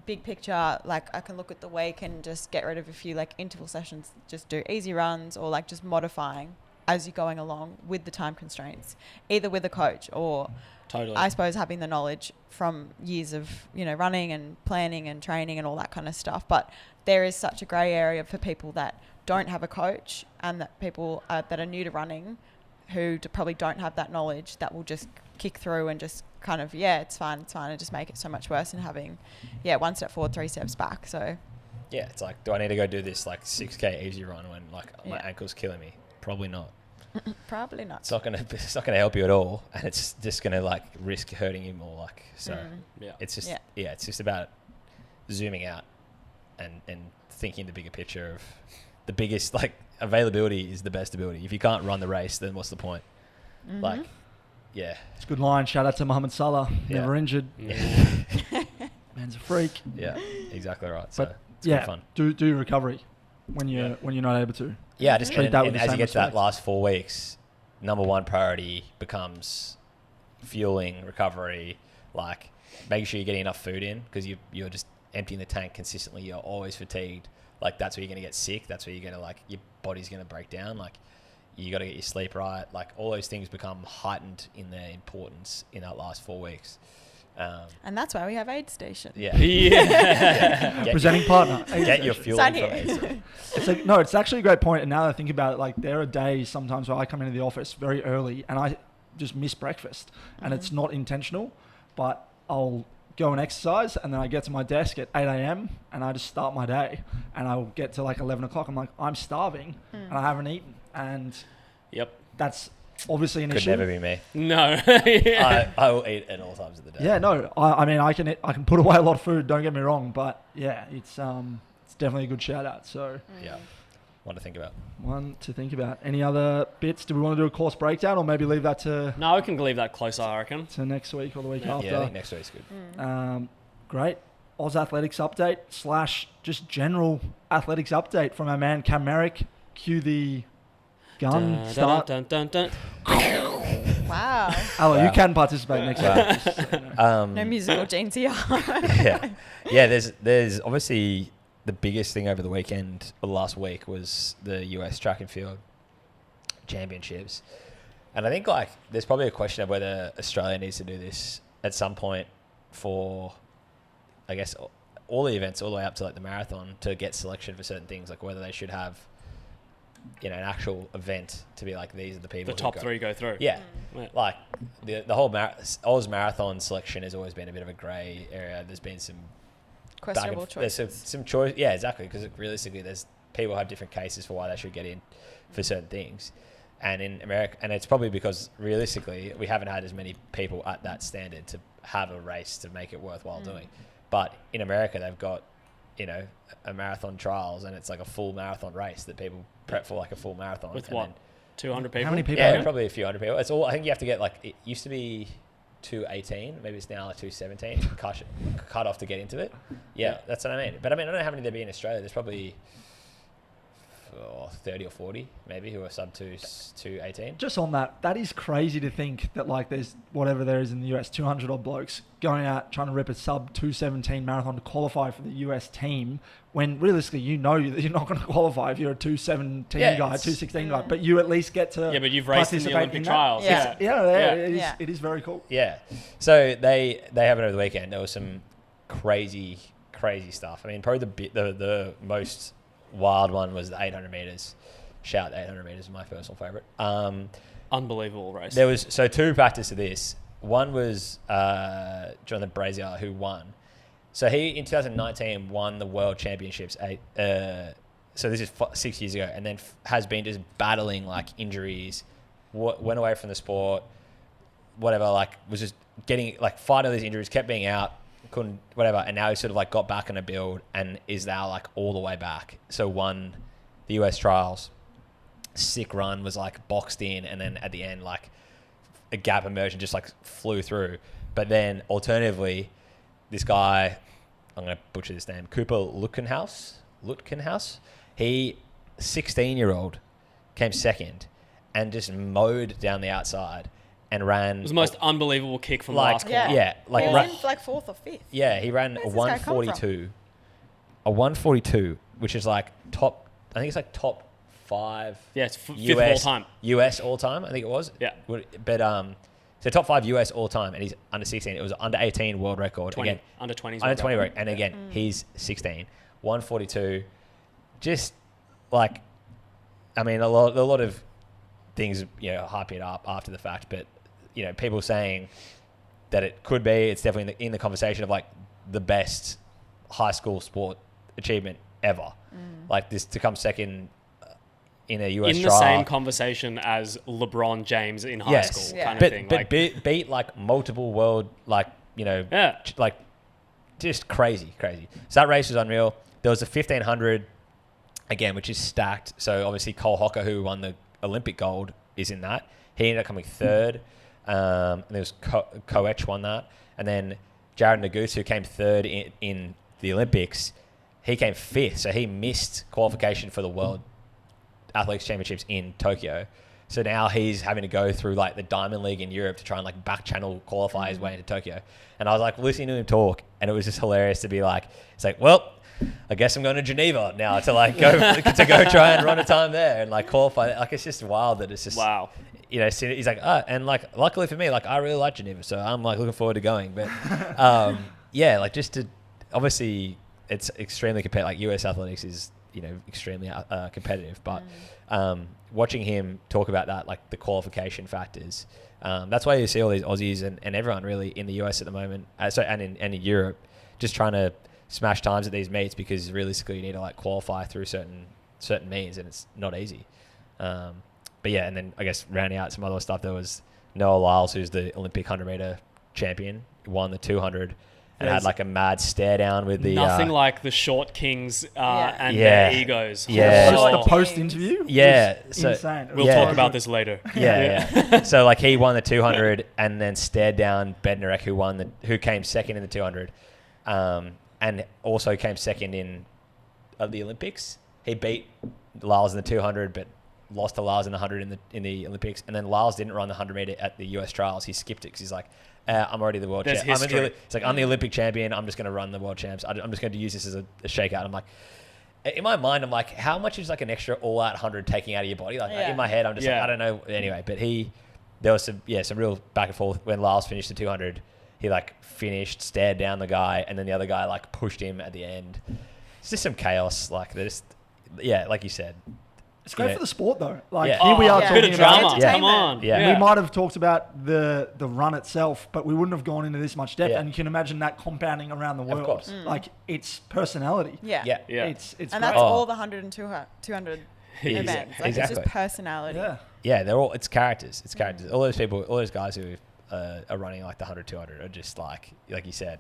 big picture, like I can look at the wake and just get rid of a few like interval sessions, just do easy runs, or like just modifying as you're going along with the time constraints, either with a coach or Totally. I suppose having the knowledge from years of, running and planning and training and all that kind of stuff. But there is such a grey area for people that don't have a coach, and that people that are new to running who probably don't have that knowledge, that will just kick through and just kind of, it's fine, and just make it so much worse, and having, one step forward, 3 steps back. So Yeah, it's like, do I need to go do this like 6K easy run when like my ankle's killing me? Probably not. probably not. It's not gonna help you at all, and it's just gonna like risk hurting you more. Like so, it's just it's just about zooming out and thinking the bigger picture of the biggest, like, availability is the best ability. If you can't run the race, then what's the point? Like, it's a good line. Shout out to Mohamed Salah, never injured. Man's a freak. Yeah, exactly right. So But it's good fun. Do recovery when you're not able to. Yeah, just treat that with and the as same you get to that respect. last 4 weeks, number one priority becomes fueling, recovery, like making sure you're getting enough food in, because you're just emptying the tank consistently. You're always fatigued. Like that's where you're going to get sick. That's where you're going to, like, your body's going to break down. Like you got to get your sleep right. Like all those things become heightened in their importance in that last 4 weeks. And that's why we have Aid Station. Presenting partner. Get your fuel Sign from here. it. It's like, no, it's actually a great point. And now that I think about it, like there are days sometimes where I come into the office very early and I just miss breakfast, and it's not intentional, but I'll go and exercise, and then I get to my desk at 8 a.m. and I just start my day, and I'll get to like 11 o'clock. I'm like, I'm starving and I haven't eaten. And that's obviously an Could issue. never be me. No. I will eat at all times of the day. Yeah, no, I mean, I can put away a lot of food, don't get me wrong, but yeah, it's definitely a good shout out. So Yeah. One to think about. one to think about. Any other bits? Do we want to do a course breakdown, or maybe leave that to No, we can leave that closer, I reckon. next week or the week after? Yeah, I think next week's good. Great. Aus Athletics update / just general athletics update from our man Merrick. Cue the gun start. Dun, dun, dun, dun. Wow. Wow. Ella, you Wow. can participate next Wow. week. Just so you know. No musical genes here. Yeah. There's obviously the biggest thing over the weekend or last week was the US track and field championships. And I think like there's probably a question of whether Australia needs to do this at some point for, I guess, all the events all the way up to like the marathon to get selection for certain things, like whether they should have, you know, an actual event to be like, these are the people The who top three go through. Yeah. Yeah. Like the whole Oz marathon selection has always been a bit of a grey area. There's been some Questionable there's choices. some choice. Yeah, exactly. Because realistically, there's people have different cases for why they should get in for certain things. And in America, and it's probably because realistically, we haven't had as many people at that standard to have a race to make it worthwhile doing. But in America, they've got, you know, a marathon trials, and it's like a full marathon race that people prep for, like a full marathon. With and what? then- 200 people? How many people? yeah, probably a few hundred people. It's all. I think you have to get like, it used to be 218, maybe it's now like 217. Cut off to get into it. Yeah, that's what I mean. But I mean, I don't know how many there be in Australia. There's probably 30 or 40 maybe who are sub 218. Just on that is crazy to think that like there's whatever there is in the US, 200 odd blokes going out trying to rip a sub 217 marathon to qualify for the US team, when realistically you know that you're not going to qualify if you're a 217 Yeah, guy, it's- 216 guy, but you at least get to Yeah, but you've raced in the participate Olympic that. trials. Yeah. Yeah, Yeah. it is very cool. Yeah. So they have it over the weekend. There was some crazy stuff. I mean, probably the most wild one was the 800 meters. Shout, 800 meters is my personal favorite. Unbelievable race. There was two factors to this. One was Jonathan Brazier, who won. So he in 2019 won the World Championships. So this is 6 years ago, and then has been just battling like injuries. Went away from the sport. Whatever, like was just getting like fighting all these injuries, kept being out, couldn't whatever, and now he sort of like got back on a build and is now like all the way back. So won the US trials. Sick run, was like boxed in, and then at the end like a gap emerged and just like flew through. But then alternatively, this guy, I'm gonna butcher this name, Cooper Lutkenhaus, he 16-year-old came second and just mowed down the outside and ran. It was the most unbelievable kick from like, the last corner. Yeah. like he ra- was in like fourth or fifth. yeah, he ran a Where's this guy come 142. A 142, which is like top, I think it's like top 5 Yeah, it's fifth of all time. US all time, I think it was. Yeah. But so top 5 US all time, and he's under 16. It was under 18 world record. 20. Again, Under 20s. under 20 record. And again, he's 16. 142. Just like, I mean, a lot of things, you know, hyping it up after the fact, but you know, people saying that it could be, it's definitely in the conversation of like the best high school sport achievement ever. Like this to come second in a US in the trial. same conversation as LeBron James in high Yes. school, Yeah. kind of But thing. but Like, beat like multiple world, like, you know, yeah. like just crazy. So that race was unreal. There was a 1500 again, which is stacked. So obviously Cole Hocker, who won the Olympic gold, is in that. He ended up coming third. And there was Koech won that, and then Jared Nagus, who came third in the Olympics, he came fifth. So he missed qualification for the World Athletics Championships in Tokyo. So now he's having to go through like the Diamond League in Europe to try and like back channel qualify his way into Tokyo. And I was like listening to him talk, and it was just hilarious to be like, it's like, well, I guess I'm going to Geneva now to like go try and run a time there and like qualify. Like it's just wild that it's just Wow. You know, he's like, and like luckily for me, like I really like Geneva, so I'm like looking forward to going. But yeah, like just to obviously it's extremely competitive. Like US athletics is, you know, extremely competitive, but watching him talk about that, like the qualification factors, that's why you see all these Aussies and everyone really in the US at the moment, and in Europe, just trying to smash times at these meets, because realistically you need to like qualify through certain means, and it's not easy. But yeah, and then I guess rounding out some other stuff, there was Noah Lyles, who's the Olympic 100-meter champion, won the 200 and had like a mad stare down with the... Nothing like the short kings and Yeah. their egos. Yeah. Just the Oh. post-interview? Yeah, was so- insane. It We'll was Yeah. talk about this later. Yeah. So like he won the 200 and then stared down Bednarek, who came second in the 200, and also came second in the Olympics. He beat Lyles in the 200, but lost to Lars in the 100 in the Olympics, and then Lars didn't run the 100 meter at the US trials. He skipped it because he's like, I'm already the world There's champ. history. It's like, I'm the Olympic champion. I'm just going to run the world champs. I'm just going to use this as a shakeout. I'm like, in my mind, I'm like, how much is like an extra all-out 100 taking out of your body? Like in my head, I'm just like, I don't know. Anyway, but there was some real back and forth when Lars finished the 200. He like finished, stared down the guy, and then the other guy like pushed him at the end. It's just some chaos. Like like you said. It's great for the sport, though. Like, Yeah. here we are a talking bit of about... drama. Come on. Yeah. We might have talked about the run itself, but we wouldn't have gone into this much depth. Yeah. And you can imagine that compounding around the world. course. Like, it's personality. Yeah. It's And great. that's all the 100 and 200 events. Like, it's just personality. Yeah. Yeah, it's characters. It's characters. All those people, all those guys who are running like the 100, 200 are just like you said,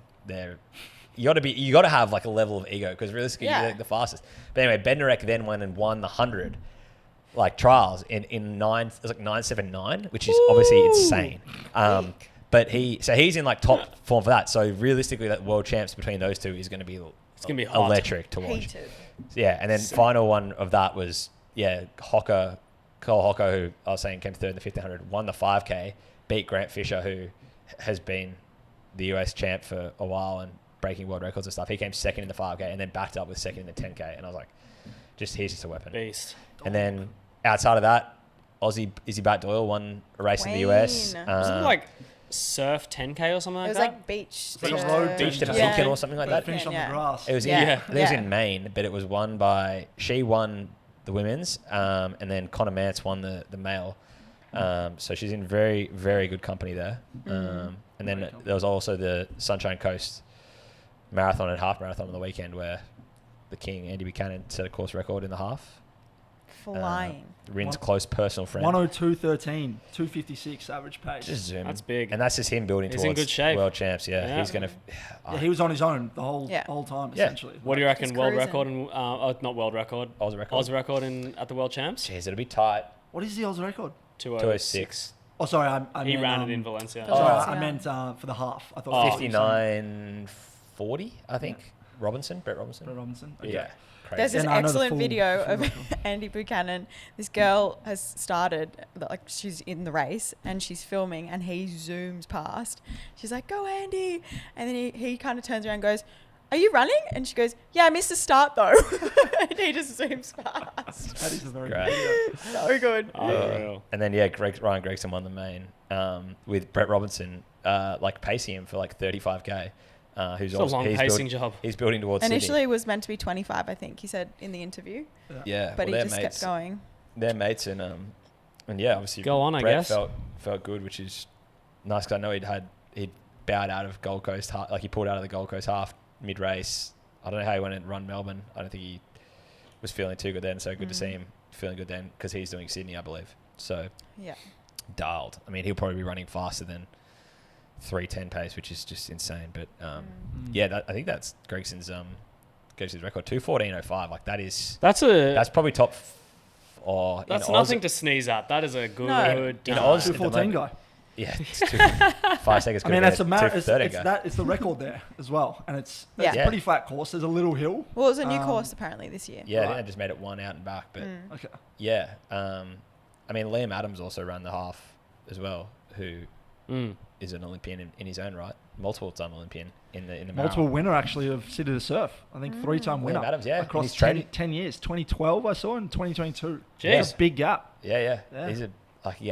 you got to have like a level of ego because realistically you're like the fastest. But anyway, Bednarek then went and won the 100 like trials in it was like 9.79, which is obviously insane. But he's in like top form for that. So realistically, that world champs between those two is going to be hot. electric to watch. Heated. Yeah, and then final one of that was Cole Hocker, who I was saying came third in the 1500, won the 5K, beat Grant Fisher, who has been the US champ for a while and breaking world records and stuff. He came second in the 5K and then backed up with second in the 10K, and I was like, he's just a weapon. Beast. And then outside of that, Aussie Izzy Bat-Doyle won a race in the US. Wayne. Wasn't it like surf 10K or something It like was that? like beach. Like a to- road Beach to Yeah. Beacon or something like that. Finish on the Yeah. grass. It was Yeah. it was in Maine, but it was won by she won the women's, and then Connor Mance won the male. So she's in very, very good company there. And then there was also the Sunshine Coast marathon and half marathon on the weekend where the king Andy Buchanan set a course record in the half. Flying. Rin's close personal friend. 102.13, 256 average pace. Just zoom. That's big. And that's just him building He's in towards good shape. world champs. Yeah. He's gonna. Yeah, he was on his own the whole time, Yeah. essentially. What do you reckon? He's World cruising. record and not world record. Oz record. Oz record at the World Champs. Jeez, it'll be tight. What is the Oz record? 206. Oh, sorry, I He meant, ran it in Valencia. Oh, Sorry, yeah. I meant for the half. I thought 59.40, I think. Brett Robinson. Robinson. Okay. Yeah. Crazy. There's this Yeah, no, I know the excellent full video of record. Andy Buchanan. This girl has started, like she's in the race and she's filming and he zooms past. She's like, go Andy. And then he kind of turns around and goes, are you running? And she goes, yeah, I missed the start though. And he just zooms past. That is a very Great. good video. So good. Unreal. And then, Ryan Gregson won the main with Brett Robinson like pacing him for like 35K. Who's It's a long pacing job. He's building towards Initially Sydney. it was meant to be 25, I think he said in the interview. Yeah, But well, he just kept going. They're mates, and yeah, obviously Go on, I Brett guess. felt good, which is nice because I know he'd bowed out of Gold Coast, like he pulled out of the Gold Coast half mid race. I don't know how he went and run Melbourne. I don't think he was feeling too good then. So good to see him feeling good then because he's doing Sydney, I believe. So Yeah. dialed. I mean, he'll probably be running faster than 3:10 pace, which is just insane. But yeah, I think that's Gregson's record 2:14.05. Like that's probably top. That's nothing to sneeze at. That is a good. In Oz, 2:14 guy. Yeah, it's 5 seconds. I mean, that's it's 2:30 it's the record there as well, and it's Yeah. a pretty flat course. There's a little hill. Well, it was a new course apparently this year. Yeah, I think Right. they just made it one out and back. But Okay. yeah, I mean, Liam Adams also ran the half as well, who is an Olympian in his own right, multiple-time Olympian in the Multiple marathon. winner actually of City2Surf. I think 3-time winner. Liam Adams, yeah, and Across he's traded- 10 years. 2012 I saw and 2022. Jeez. That's a big gap. Yeah. Yeah. He's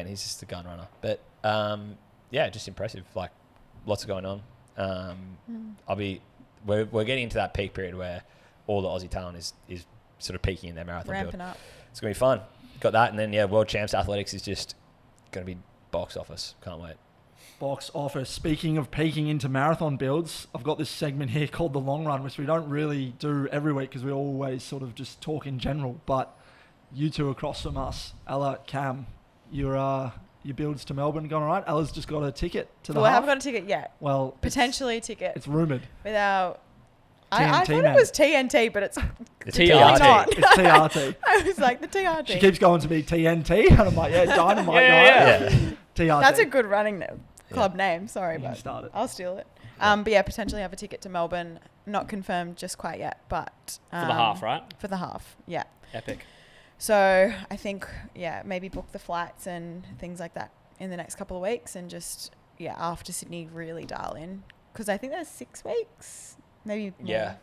he's just a gun runner. But yeah, just impressive. Like lots going on. We're getting into that peak period where all the Aussie talent is sort of peaking in their marathon Ramping build. up. It's gonna be fun. Got that, and then World Champs Athletics is just gonna be box office. Can't wait. Box office. Speaking of peaking into marathon builds, I've got this segment here called The Long Run, which we don't really do every week because we always sort of just talk in general. But you two across from us, Ella, Cam, your builds to Melbourne going all right? Ella's just got a ticket to the Well, I half. haven't got a ticket yet. Well, Potentially a ticket it's rumoured. without. I TNT thought man. it was TNT, but it's It's TRT. not. It's TRT. I was like the TRT. She keeps going to me TNT, and I'm like, yeah, Dynamite Yeah, Night. Yeah. TRT. That's a good running club name. Sorry, You can but start it. I'll steal it. But yeah, potentially have a ticket to Melbourne. Not confirmed just quite yet, but For the half, right? For the half, yeah. Epic. So I think, maybe book the flights and things like that in the next couple of weeks, and just, after Sydney, really dial in. Because I think there's 6 weeks, maybe more. Yeah,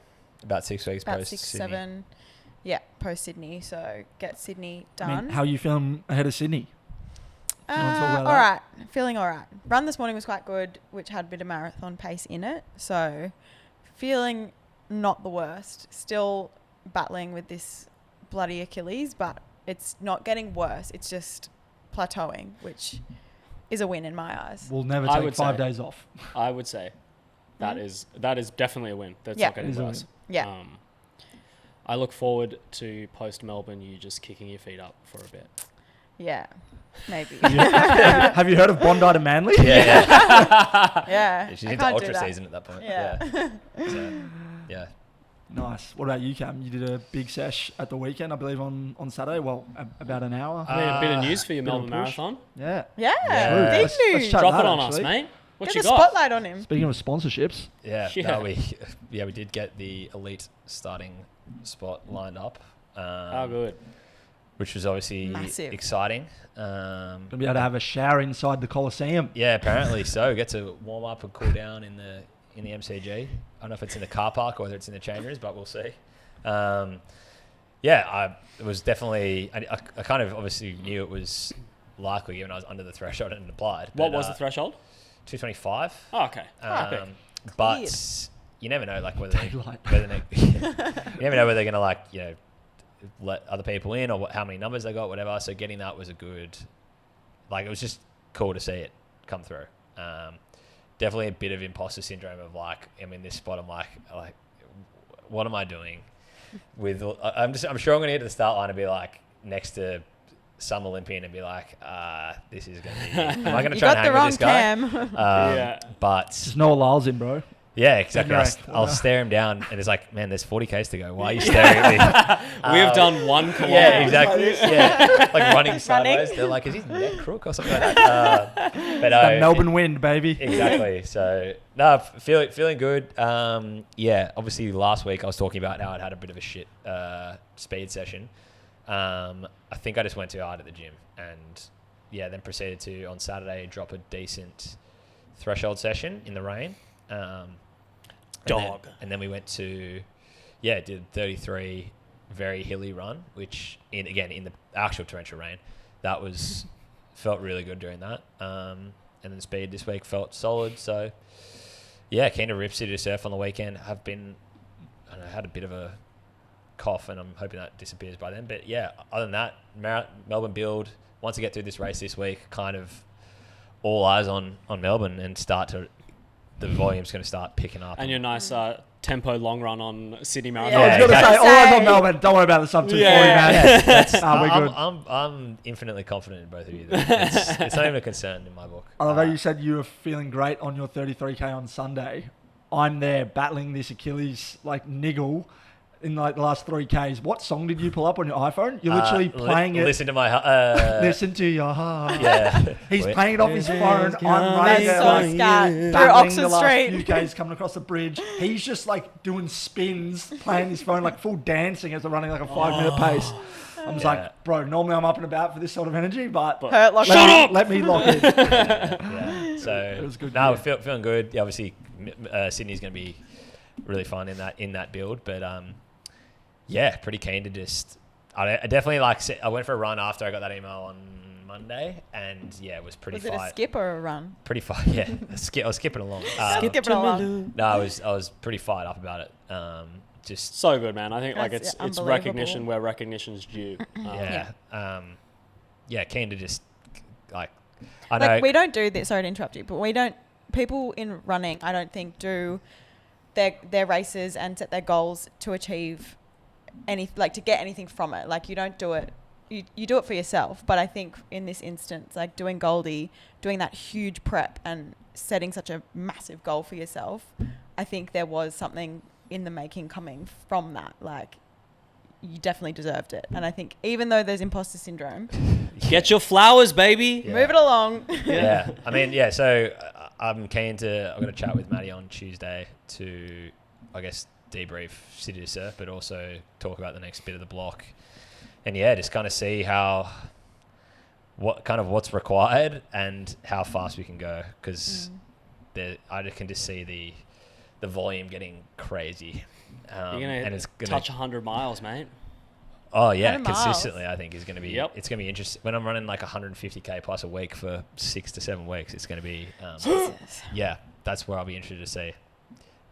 about 6 weeks About post 6, Sydney. 7. Yeah, post Sydney. So get Sydney I done. mean, how are you feeling ahead of Sydney? You wanna talk about All that? right. Feeling all right. Run this morning was quite good, which had a bit of marathon pace in it. So feeling not the worst. Still battling with this bloody Achilles, but it's not getting worse. It's just plateauing, which is a win in my eyes. We'll never I take would 5 say- days off. I would say that is definitely a win. That's Yeah. not getting It is a worse. Yeah. I look forward to post Melbourne, you just kicking your feet up for a bit. Yeah. Maybe. Have you heard of Bondi to Manly? Yeah. Yeah. She's I into can't do ultra that. season at that point. Yeah. So, yeah. Nice. What about you, Cam? You did a big sesh at the weekend, I believe, on Saturday. Well, about an hour. I mean, a bit of news for your bit of a Melbourne push. Marathon. Yeah. Yeah. Yeah. Big Let's news. chat Drop that, it on actually. us, mate. What Get you a got? spotlight on him. Speaking of sponsorships, Yeah. Yeah. No, we did get the elite starting spot lined up. Oh, good. Which was obviously Massive. exciting. gonna be able to have a shower inside the Coliseum. Yeah, apparently so. Get to warm up and cool down in the MCG. I don't know if it's in the car park or whether it's in the change rooms, but we'll see. It was definitely. I kind of obviously knew it was likely given I was under the threshold and applied. What but, was the threshold? 225. Oh, okay. But you never know, like whether Daylight. you never know whether they're gonna let other people in or how many numbers they got, whatever. So getting that was a good, it was just cool to see it come through. Definitely a bit of imposter syndrome of I'm in this spot. I'm like, what am I doing? I'm sure I'm gonna get to the start line and be next to some Olympian and be this is gonna be. Am I gonna You try got and the hang with wrong this guy? Cam. Yeah. But Just Noah Lyle's in, bro. yeah, exactly. Direct. I'll stare him down and it's man, there's 40 Ks to go. Why are you staring at me? We've done 1 kilometer. Yeah, exactly. Yeah, running sideways. They're is his neck crook or something like that? But That Melbourne wind, baby. exactly. So no, feeling good. Obviously last week I was talking about how I'd had a bit of a shit speed session. I think I just went too hard at the gym and then proceeded to on Saturday drop a decent threshold session in the rain. Dog. And then we went to did 33 very hilly run, which in the actual torrential rain, that was felt really good during that. And then speed this week felt solid. So keen to rip City2Surf on the weekend. Have been, had a bit of a cough, and I'm hoping that disappears by then. But other than that, Melbourne build. Once I get through this race this week, kind of all eyes on Melbourne and the volume's going to start picking up. And your nice tempo long run on City I Marathon. was Yeah, going to exactly. say, all eyes on Melbourne. Don't worry about the sub 240, man. We're good. I'm infinitely confident in both of you. It's not even a concern in my book. I love how you said you were feeling great on your 33K on Sunday. I'm there battling this Achilles niggle in the last 3Ks. What song did you pull up on your iPhone? You're literally playing it. Listen to my... Listen to your heart. yeah. He's playing it off his phone. I'm That's running there, so scat. Through battling the Oxford last Street. few Ks coming across the bridge. He's just doing spins, playing his phone, full dancing as they're running a 5-minute pace. I'm just bro, normally I'm up and about for this sort of energy, but Hurt lock. let me lock in. Yeah. So It was good, No, yeah. feeling good. Yeah, obviously, Sydney's going to be really fun in that build, but pretty keen to just. I definitely I went for a run after I got that email on Monday, and it was pretty. Was it a skip or a run? Pretty far, yeah. I was skipping along. Skipping along. No, I was pretty fired up about it. Just So good, man. I think That's it's unbelievable. recognition where recognition's due. keen to just I know We don't do this. Sorry to interrupt you, but we don't. People in running, I don't think, do their races and set their goals to achieve to get anything from it. You don't do it. You do it for yourself. But I think in this instance, doing Goldie, doing that huge prep and setting such a massive goal for yourself, I think there was something in the making coming from that. You definitely deserved it. And I think even though there's imposter syndrome, Get your flowers, baby. Yeah. move it along. yeah. I mean, so I'm keen to. I'm going to chat with Maddie on Tuesday to, I guess, debrief City2Surf, but also talk about the next bit of the block just kind of see what's required and how fast we can go, because I can just see the volume getting crazy. You're and gonna it's gonna touch 100 miles, mate. Oh yeah, 100 miles. consistently. I think is going to be. Yep. It's going to be interesting when I'm running like 150k plus a week for 6 to 7 weeks. It's going to be. Jesus. Yeah, that's where I'll be interested to see.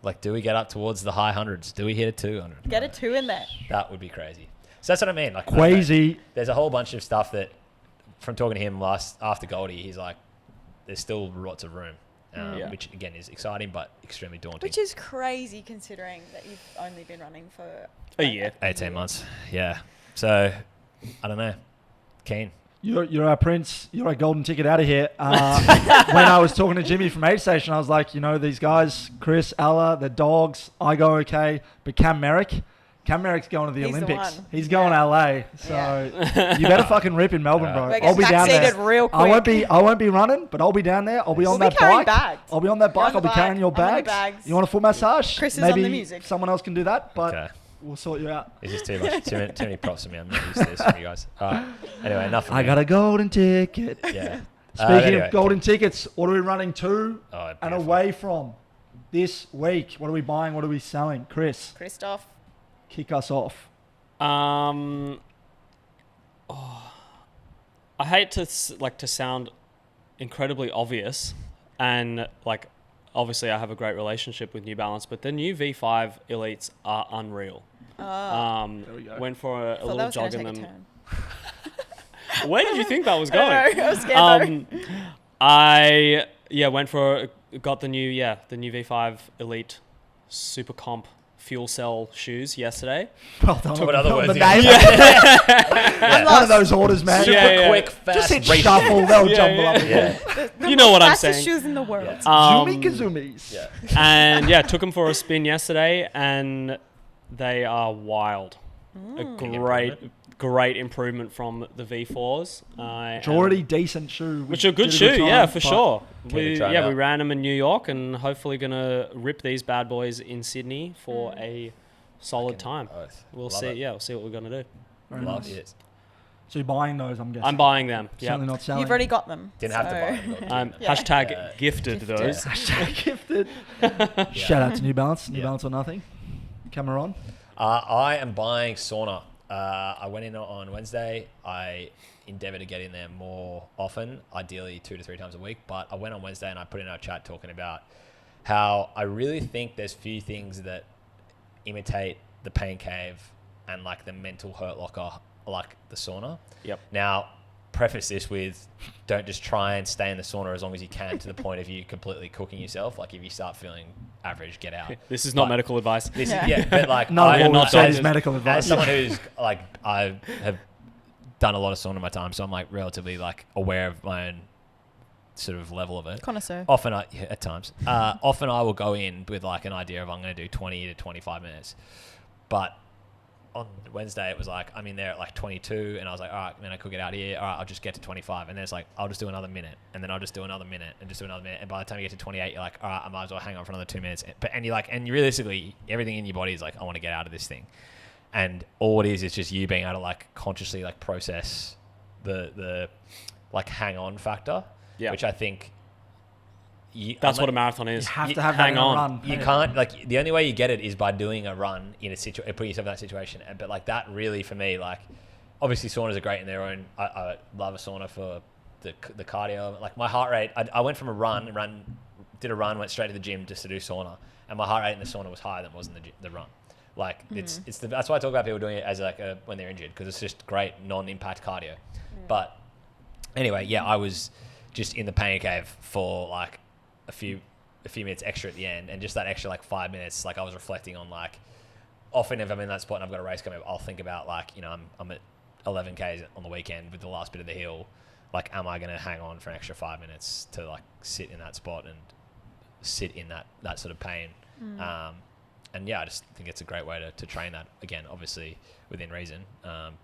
Like, do we get up towards the high hundreds? Do we hit a 200? Get a 2 in there. That would be crazy. So that's what I mean. Like Crazy. There's a whole bunch of stuff that, from talking to him after Goldie, he's like, there's still lots of room, which again is exciting but extremely daunting. Which is crazy considering that you've only been running for A year. 18 months. Yeah. So, I don't know. Keen. You're our prince. You're our golden ticket out of here. When I was talking to Jimmy from Aid Station, I was like, these guys, Kris, Ella, the dogs, I go okay. But Cam Merrick's going to the He's the Olympics. one. He's going LA. So you better fucking rip in Melbourne, bro. We're I'll be down there. vaccinated real quick. I won't be running, but I'll be down there. I'll be on We'll be that carrying bike. bags. I'll be on that You're bike. on I'll the be carrying your bike. I'm on the bags. bags. You want a full massage? Kris is Maybe on the music. someone else can do that, but Okay. we'll sort you out. This is too much. Too many props for me. I'm not used to this from you guys. All right. Anyway, enough of I me. got a golden ticket. Yeah. Speaking Anyway. of golden tickets, what are we running to Oh, and beautiful. away from this week? What are we buying? What are we selling? Kris, Christoph. kick us off. I hate to to sound incredibly obvious, and obviously I have a great relationship with New Balance, but the new V5 Elites are unreal. There we go. Went for a Thought that little was going jog to in take a them. turn. Where did you think that was I going? don't know, I was scared though. Got the new V5 Elite Super Comp fuel cell shoes yesterday. Well done. Put other on words the in. name. One of those orders, man. Super Yeah. quick, fast. Just hit race. shuffle. They'll Yeah, jumble yeah. up again. Yeah. You know what I'm Fastest saying. shoes in the world. Yeah. Zoomy kazoomies. Yeah. And took them for a spin yesterday, and they are wild. A great improvement from the V4s. It's already decent shoe. Which are a good Did shoe, time, yeah, for but sure. Keep it tried out. We ran them in New York, and hopefully gonna rip these bad boys in Sydney for a solid time. We'll Love see. it. Yeah, we'll see what we're gonna do. Very Love nice. it. So you're buying those, I'm guessing. I'm buying them. Yeah. Certainly not selling. You've already got them. Didn't have to so- buy them. Yeah. Hashtag gifted Gifted. those. Hashtag gifted. Shout out to New Balance. New Yeah. Balance or nothing. Cameron. I am buying sauna. I went in on Wednesday. I endeavour to get in there more often, ideally 2 to 3 times a week. But I went on Wednesday and I put in our chat talking about how I really think there's few things that imitate the pain cave and the mental hurt locker like the sauna. Yep. Now, preface this with don't just try and stay in the sauna as long as you can to the point of you completely cooking yourself. If you start feeling average, get out. This is not But medical advice. This Yeah. is, but No, I am what not we've said as- is medical as advice. someone who's I have done a lot of sauna in my time, so I'm relatively aware of my own sort of level of it. Connoisseur. Often, at times, often I will go in with an idea of I'm going to do 20 to 25 minutes, but on Wednesday it was I'm in there at 22, and I was all right, man, I could get out here. All right, I'll just get to 25, and then it's I'll just do another minute, and then I'll just do another minute, and just do another minute, and by the time you get to 28, you're all right, I might as well hang on for another 2 minutes. And you realistically, everything in your body is I want to get out of this thing, and all it is just you being able to consciously process the hang on factor, Yeah. which I think. That's what a marathon is. You have to have that hang in a on. run. You can't the only way you get it is by doing a run in a situation, putting yourself in that situation. But that really for me, obviously saunas are great in their own. I love a sauna for the cardio. My heart rate. I went from a run, did a run, went straight to the gym just to do sauna, and my heart rate in the sauna was higher than it was in the run. That's why I talk about people doing it as when they're injured, because it's just great non-impact cardio. But anyway, yeah, I was just in the pain cave for a few minutes extra at the end, and just that extra 5 minutes, I was reflecting on often if I'm in that spot and I've got a race coming up, I'll think about I'm at 11 Ks on the weekend with the last bit of the hill, am I going to hang on for an extra 5 minutes to sit in that spot and sit in that sort of pain. And yeah, I just think it's a great way to train that, again, obviously within reason,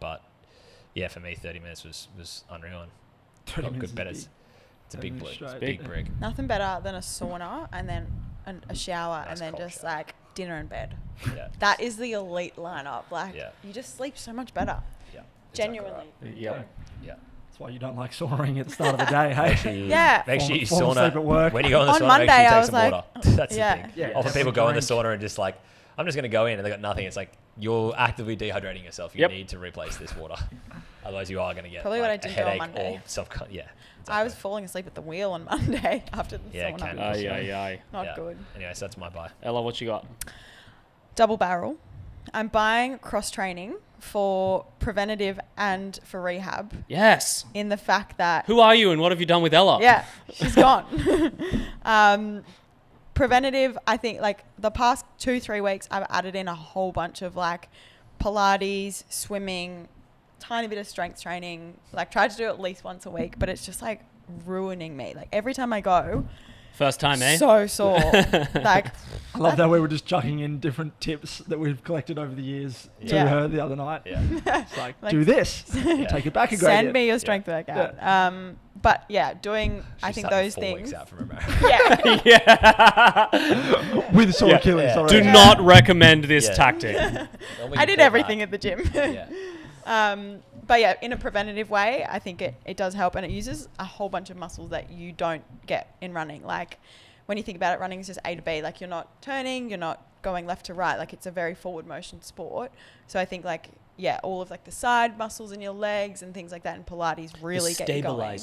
but yeah, for me 30 minutes was unreal, and 30 got minutes good better. is It's a 30 big minutes brick. straight. Big brick. Nothing better than a sauna and then a shower Nice and then cold just shower. dinner and bed. Yeah. That is the elite lineup. Yeah. You just sleep so much better. Yeah. Genuinely. Yep. Yeah. That's why you don't like saunering at the start of the day, hey? Make sure you Fall asleep at work. When you go in the On sauna, Monday, make sure you I take was some like, water. That's yeah. the thing. Yeah, Often definitely people go in the drink. sauna and just like, I'm just going to go in and they got nothing. It's like, you're actively dehydrating yourself. You Yep. need to replace this water. Otherwise, you are going to get Probably what like, I a didn't do on headache Monday. or self. Yeah. I was exactly. falling asleep at the wheel on Monday after the Yeah, sauna. can Aye, aye, aye. Not Yeah. good. Anyways, that's my buy. Ella, what you got? Double barrel. I'm buying cross training for preventative and for rehab Yes. in the fact that Who are you and what have you done with Ella? yeah, she's gone. Preventative, I think like the past 2-3 weeks I've added in a whole bunch of like Pilates, swimming, tiny bit of strength training, like tried to do it at least once a week, but it's just like ruining me. Like every time I go, First time, eh? so sore. Like I love that we were just chucking in different tips that we've collected over the years to Yeah. her the other night. Yeah. It's like, Like- do this, take it back a gradient. send me your strength workout. But yeah, doing I She's think starting those 4 things. weeks out from her marriage. Yeah. Yeah. With sore Yeah. Achilles. Yeah. Already. Do not recommend this Yeah. tactic. Normally I you did pull everything back. at the gym. Yeah. But yeah, in a preventative way, I think it does help, and it uses a whole bunch of muscles that you don't get in running. Like when you think about it, running is just A to B. Like you're not turning, you're not going left to right. Like it's a very forward motion sport. So I think like, yeah, all of like the side muscles in your legs and things like that in Pilates really get you going.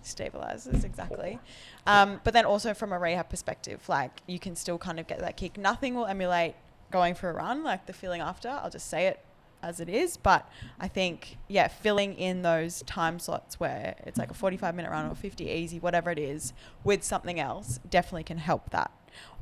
Stabilizers, exactly. But then also from a rehab perspective, like you can still kind of get that kick. Nothing will emulate going for a run, like the feeling after. I'll just say it as it is. But I think, yeah, filling in those time slots where it's like a 45-minute run or 50 easy, whatever it is, with something else definitely can help that.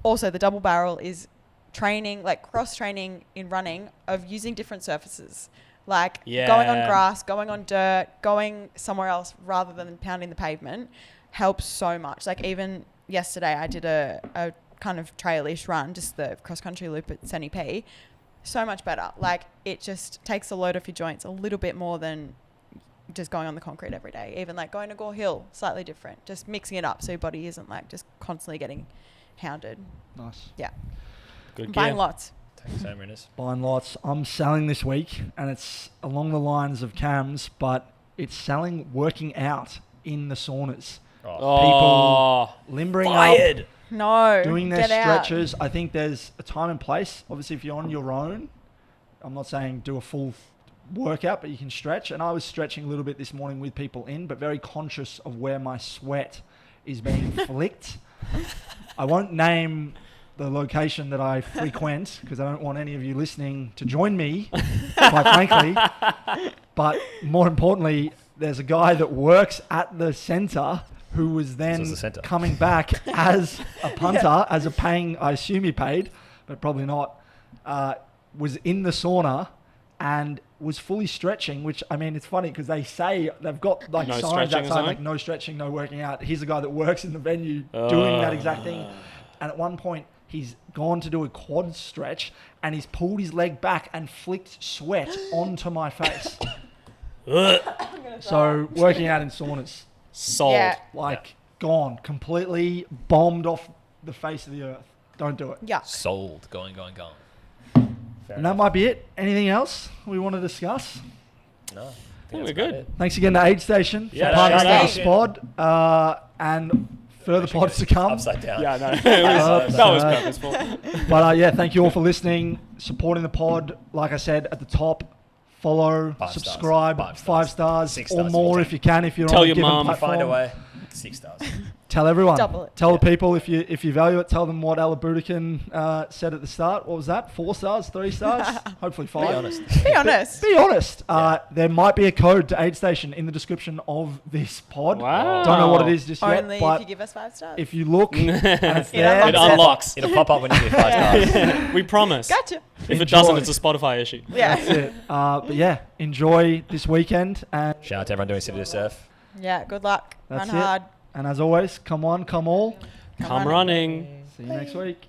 Also, the double barrel is training, like cross training in running of using different surfaces. Like going on grass, going on dirt, going somewhere else rather than pounding the pavement helps so much. Like even yesterday I did a kind of trail-ish run, just the cross-country loop at Sunny P. So much better. Like it just takes a load off your joints a little bit more than just going on the concrete every day. Even like going to Gore Hill, slightly different. Just mixing it up so your body isn't like just constantly getting hounded. Nice. Yeah. Good I'm buying gear. lots. Thanks, Sam Rinners. Buying lots. I'm selling this week, and it's along the lines of Cam's, but it's selling working out in the saunas. Oh, Limbering fired. up, No. doing their get out. stretches. I think there's a time and place. Obviously, if you're on your own, I'm not saying do a full workout, but you can stretch. And I was stretching a little bit this morning with people in, but very conscious of where my sweat is being flicked. I won't name the location that I frequent because I don't want any of you listening to join me, quite frankly. But more importantly, there's a guy that works at the centre who was then the centre. coming back as a punter, as a paying, I assume he paid, but probably not, was in the sauna and was fully stretching, which, I mean, it's funny because they say they've got like No signs stretching or outside, something? like no stretching, no working out. He's a guy that works in the venue doing that exact thing. And at one point, he's gone to do a quad stretch and he's pulled his leg back and flicked sweat onto my face. So working out in saunas, Sold. Yeah. like gone, completely bombed off the face of the earth. Don't do it. Yuck. Sold. Going. Fair And that might be it. Anything else we want to discuss? No. I think that's we're about good. it. Thanks again to Aid Station for Yeah, partnering shout with the pod, and further Actually pods to go come. Upside down. Yeah, no, that was purposeful. But yeah, thank you all for listening, supporting the pod. Like I said at the top, follow, 5 stars. subscribe, 5 5 stars, 6 or stars more if if you can. If you're Tell on a your given mum. platform. Find a way. 6 stars. Tell everyone. Double it. Tell the people if you value it. Tell them what Ella Boudakin said at the start. What was that? 4 stars? 3 stars? Hopefully 5. Be honest. Be honest. Be honest. Yeah. There might be a code to Aid Station in the description of this pod. Wow. Don't know what it is just yet, Only but if you give us 5 stars. if you look and it's It there, It unlocks unlocks. It'll pop up when you get 5 stars. We promise. Gotcha. If it doesn't, Enjoy. it's a Spotify issue. Yeah. that's it. But yeah, enjoy this weekend, and Shout out to everyone doing City2Surf. Yeah. Good luck. That's Run it. hard. as always, come on, come all. Come running. See you next week.